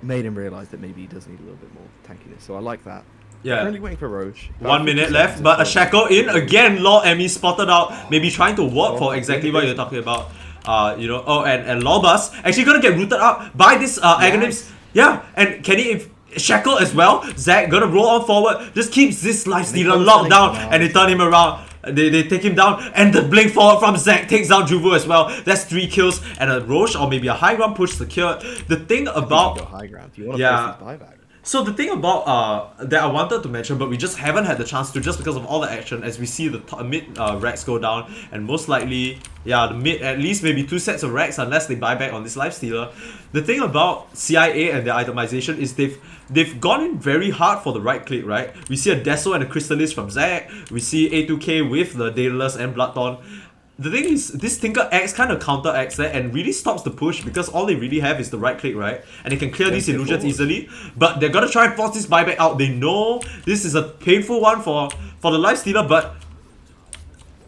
made him realise that maybe he does need a little bit more tankiness. So I like that. Yeah. Currently waiting for Roche. 1 minute left, but a shackle in again. Law Emmy spotted out, maybe trying to warp for exactly what you're talking about. You know. Oh, and Lawbus actually gonna get rooted up by this Aghanims. Yeah, and can he Shackle as well. Zack gonna roll on forward. Just keeps this lifestealer keep locked down, selling- and they turn him around. They take him down, and the blink forward from Zack takes down Juvu as well. That's 3 kills, and a Roche or maybe a high ground push secured. The thing about Go high ground. You want to Yeah. force these buyback. So the thing about that I wanted to mention, but we just haven't had the chance to, just because of all the action, as we see the mid racks go down, and most likely, yeah, the mid at least maybe 2 sets of racks unless they buy back on this lifestealer. The thing about CIA and their itemization is they've gone in very hard for the right click, right? We see a Deso and a Crystallis from Zack. We see A2K with the Daedalus and Bloodthorn. The thing is, this Tinker X kind of counteracts that and really stops the push because all they really have is the right click, right? And they can clear these illusions easily. But they're gonna try and force this buyback out. They know this is a painful one for the lifestealer, but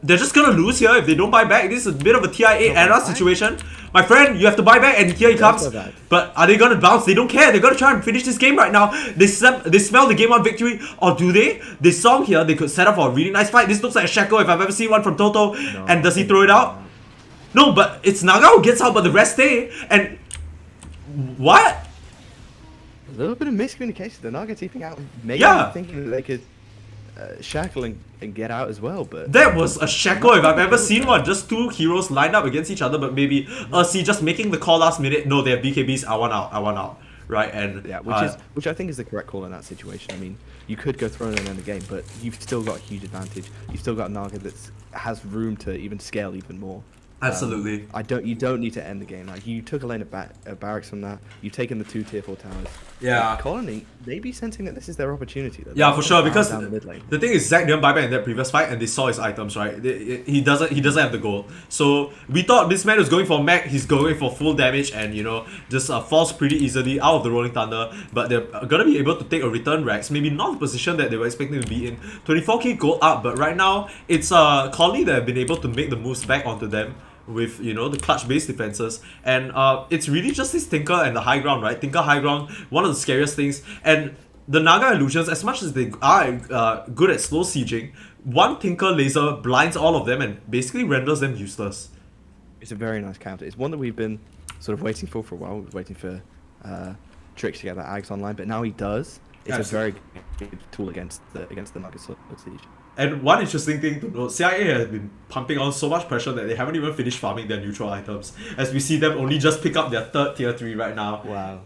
they're just gonna lose here if they don't buy back. This is a bit of a TIA era situation. My friend, you have to buy back, and here he comes. But are they gonna bounce? They don't care. They're gonna try and finish this game right now. They smell the game 1 victory, or do they? They saw here they could set up for a really nice fight. This looks like a Shackle if I've ever seen one from Toto. No, and does he throw it out? No, but it's Naga who gets out, but the rest stay. And what? A little bit of miscommunication. The Naga teeping out. Maybe Yeah. thinking that they could shackle and get out as well, but That was a Shackle if I've ever seen one. Just 2 heroes lined up against each other, but maybe Ursi just making the call last minute. No, they have BKBs. I want out. Right, and yeah, which I think is the correct call in that situation. I mean, you could go throne and end the game, but you've still got a huge advantage. You've still got Naga that has room to even scale even more. absolutely. You don't need to end the game. Like, you took a lane of barracks from that. You've taken the 2 tier 4 towers. Yeah. Colony may be sensing that this is their opportunity. Though. Yeah, for sure. Because down the mid lane. the thing is, Zack didn't buy back in that previous fight, and they saw his items, right? He doesn't have the gold. So we thought this man was going for mech. He's going for full damage, and just falls pretty easily out of the Rolling Thunder. But they're gonna be able to take a return Rex. Maybe not the position that they were expecting to be in. 24k gold up, but right now it's Collie that have been able to make the moves back onto them with the clutch based defenses, and it's really just this Tinker and the high ground, right? Tinker high ground, one of the scariest things. And the Naga illusions, as much as they are good at slow sieging, one Tinker laser blinds all of them and basically renders them useless. It's a very nice counter. It's one that we've been sort of waiting for a while. We've been waiting for Tricks to get that Ags online, but now he does. It's a very good tool against the Naga siege. And one interesting thing to note, CIA has been pumping on so much pressure that they haven't even finished farming their neutral items, as we see them only just pick up their 3rd tier 3 right now. Wow.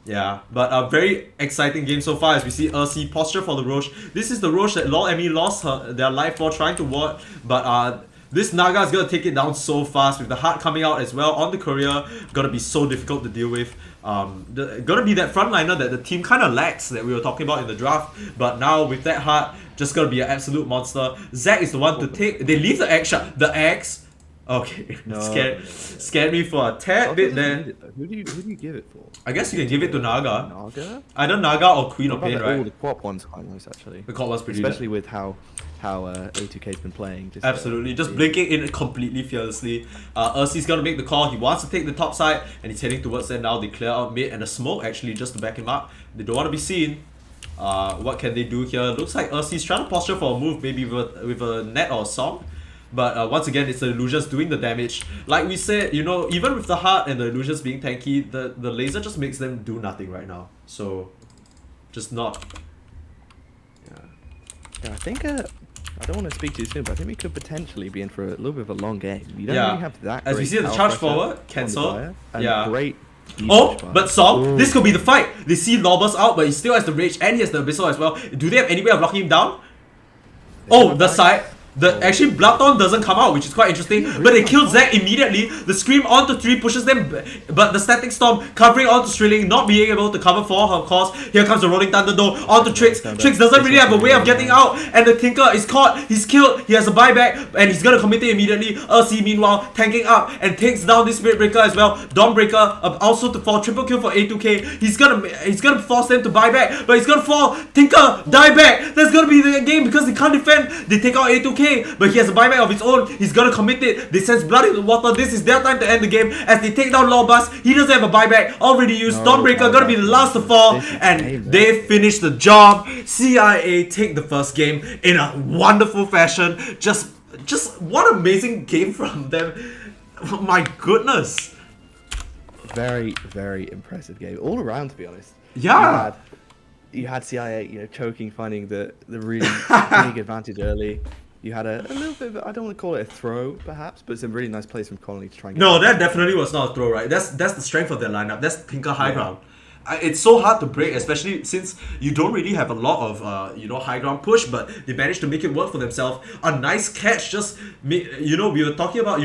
Yeah, but a very exciting game so far as we see Ursi posture for the Roche. This is the Roche that LoL Emmy lost their life for trying to ward, but this Naga is gonna take it down so fast with the heart coming out as well on the courier. Gonna be so difficult to deal with. Gonna be that frontliner that the team kind of lacks that we were talking about in the draft, but now with that heart, just gonna be an absolute monster. Zack is the one to take. They leave the X shot. The X. Okay, No. scared me for a tad bit there. Who do you give it for? I guess you can give it to Naga. Naga? Either Naga or Queen of Pain, Oh, right? the co-op one's quite nice actually. The call was pretty Especially with how A2K's been playing. Just, absolutely, just blinking in completely fearlessly. Ursi's gonna make the call. He wants to take the top side, and he's heading towards them now. They clear out mid and a smoke actually just to back him up. They don't want to be seen. What can they do here? Looks like Ursi's trying to posture for a move, maybe with a net or a song. But once again, it's the illusions doing the damage. Like we said, even with the heart and the illusions being tanky, the laser just makes them do nothing right now. So, just not. Yeah, I think I don't want to speak too soon, but I think we could potentially be in for a little bit of a long game. You don't Yeah. really have that. As we great see the power charge pressure forward, on the cancel. player, and Yeah. Great. Oh, usage but by- Song, Ooh. this could be the fight. They see Lobos out, but he still has the Rage and he has the Abyssal as well. Do they have any way of locking him down? Oh, the side. Actually, Bloodthorn doesn't come out, which is quite interesting. But they kill Zack immediately. The Scream onto 3 pushes them, but the Static Storm covering onto Strilling, not being able to cover for her cause. Here comes the Rolling Thunder though, onto Trix. Trix doesn't really have a way of getting out, and the Tinker is caught. He's killed. He has a buyback, and he's gonna commit it immediately. Ursi, meanwhile, tanking up and takes down this Spirit Breaker as well. Dawnbreaker also to fall. Triple kill for A2K. He's gonna force them to buy back, but he's gonna fall. Tinker, die back. That's gonna be the game because they can't defend. They take out A2K, but he has a buyback of his own. He's gonna commit it. They sense blood in the water. This is their time to end the game as they take down Lawbus. He doesn't have a buyback. Already used. Dawnbreaker gonna be the last to fall, and they finish the job. CIA take the first game in a wonderful fashion. Just what amazing game from them. My goodness. Very, very impressive game all around, to be honest. Yeah. you had CIA, choking, finding the really big advantage early. You had a little bit of, I don't want to call it a throw, perhaps, but it's a really nice place from Colony to try and get No, back that into the definitely game. was not a throw, right? That's the strength of their lineup. That's Tinker high Yeah. ground. It's so hard to break, especially since you don't really have a lot of high ground push, but they managed to make it work for themselves. A nice catch, just we were talking about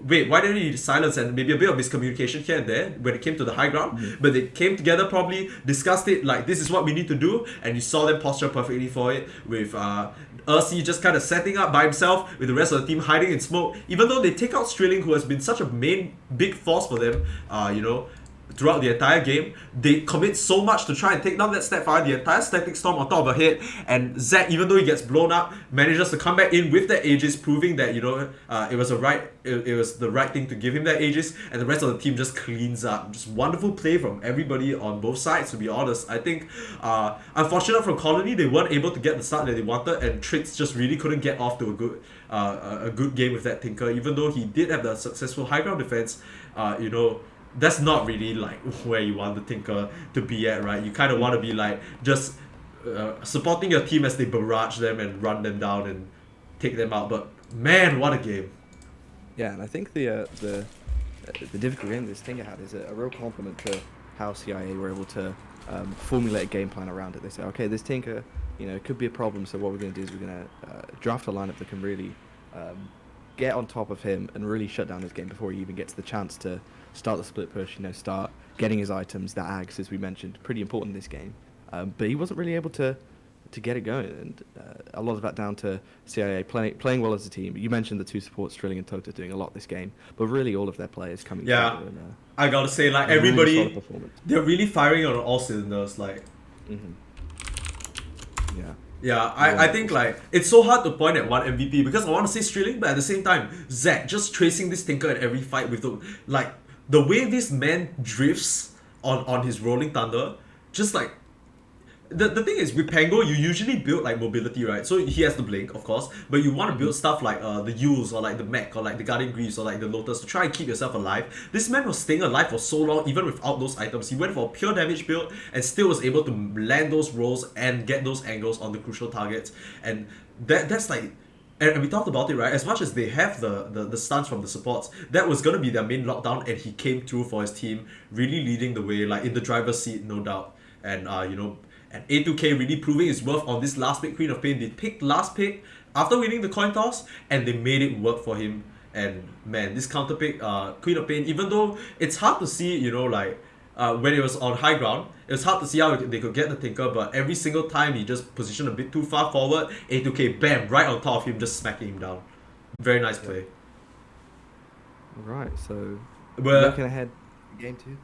wait, why didn't he silence, and maybe a bit of miscommunication here and there when it came to the high ground, Mhm. but they came together, probably discussed it like this is what we need to do, and you saw them posture perfectly for it with Ursi just kind of setting up by himself with the rest of the team hiding in smoke. Even though they take out Strilling, who has been such a main big force for them, throughout the entire game, they commit so much to try and take down that Snapfire, the entire Static Storm on top of her head, and Zack, even though he gets blown up, manages to come back in with that Aegis, proving that it was it was the right thing to give him that Aegis, and the rest of the team just cleans up. Just wonderful play from everybody on both sides. To be honest, I think unfortunate for Colony, they weren't able to get the start that they wanted, and Trix just really couldn't get off to a good game with that Tinker, even though he did have the successful high ground defense. That's not really like where you want the Tinker to be at, right? You kind of want to be like just supporting your team as they barrage them and run them down and take them out. But man, what a game! Yeah, and I think the difficult game this Tinker had is a real compliment to how CIA were able to formulate a game plan around it. They say, okay, this Tinker, it could be a problem. So what we're going to do is we're going to draft a lineup that can really get on top of him and really shut down his game before he even gets the chance to start the split push. Start getting his items. That Ags, as we mentioned, pretty important in this game. But he wasn't really able to get it going, and a lot of that down to CIA playing well as a team. You mentioned the two supports, Trilling and Tota, doing a lot this game, but really all of their players coming Yeah, together. And, I gotta say, like really everybody, solid performance. they're really firing on all cylinders. Like, Yeah. yeah, I think like it's so hard to point at one MVP because I want to say Strilling, but at the same time, Zack just tracing this Tinker in every fight with the way this man drifts on his Rolling Thunder, just like the thing is with Pango, you usually build like mobility, right? So he has the blink, of course, but you want to build stuff like the Yules or like the Mech or like the Guardian Greaves or like the Lotus to try and keep yourself alive. This man was staying alive for so long even without those items. He went for a pure damage build and still was able to land those rolls and get those angles on the crucial targets. And that's like, and we talked about it, right? As much as they have the stuns from the supports, that was going to be their main lockdown, and he came through for his team, really leading the way, like in the driver's seat, no doubt. And and A2K really proving his worth on this last pick, Queen of Pain. They picked last pick after winning the coin toss, and they made it work for him. And man, this counter pick, Queen of Pain, even though it's hard to see, when it was on high ground, it was hard to see how they could get the Tinker, but every single time he just positioned a bit too far forward, A2K, bam, right on top of him, just smacking him down. Very nice play. All right, so Well, looking ahead, game 2.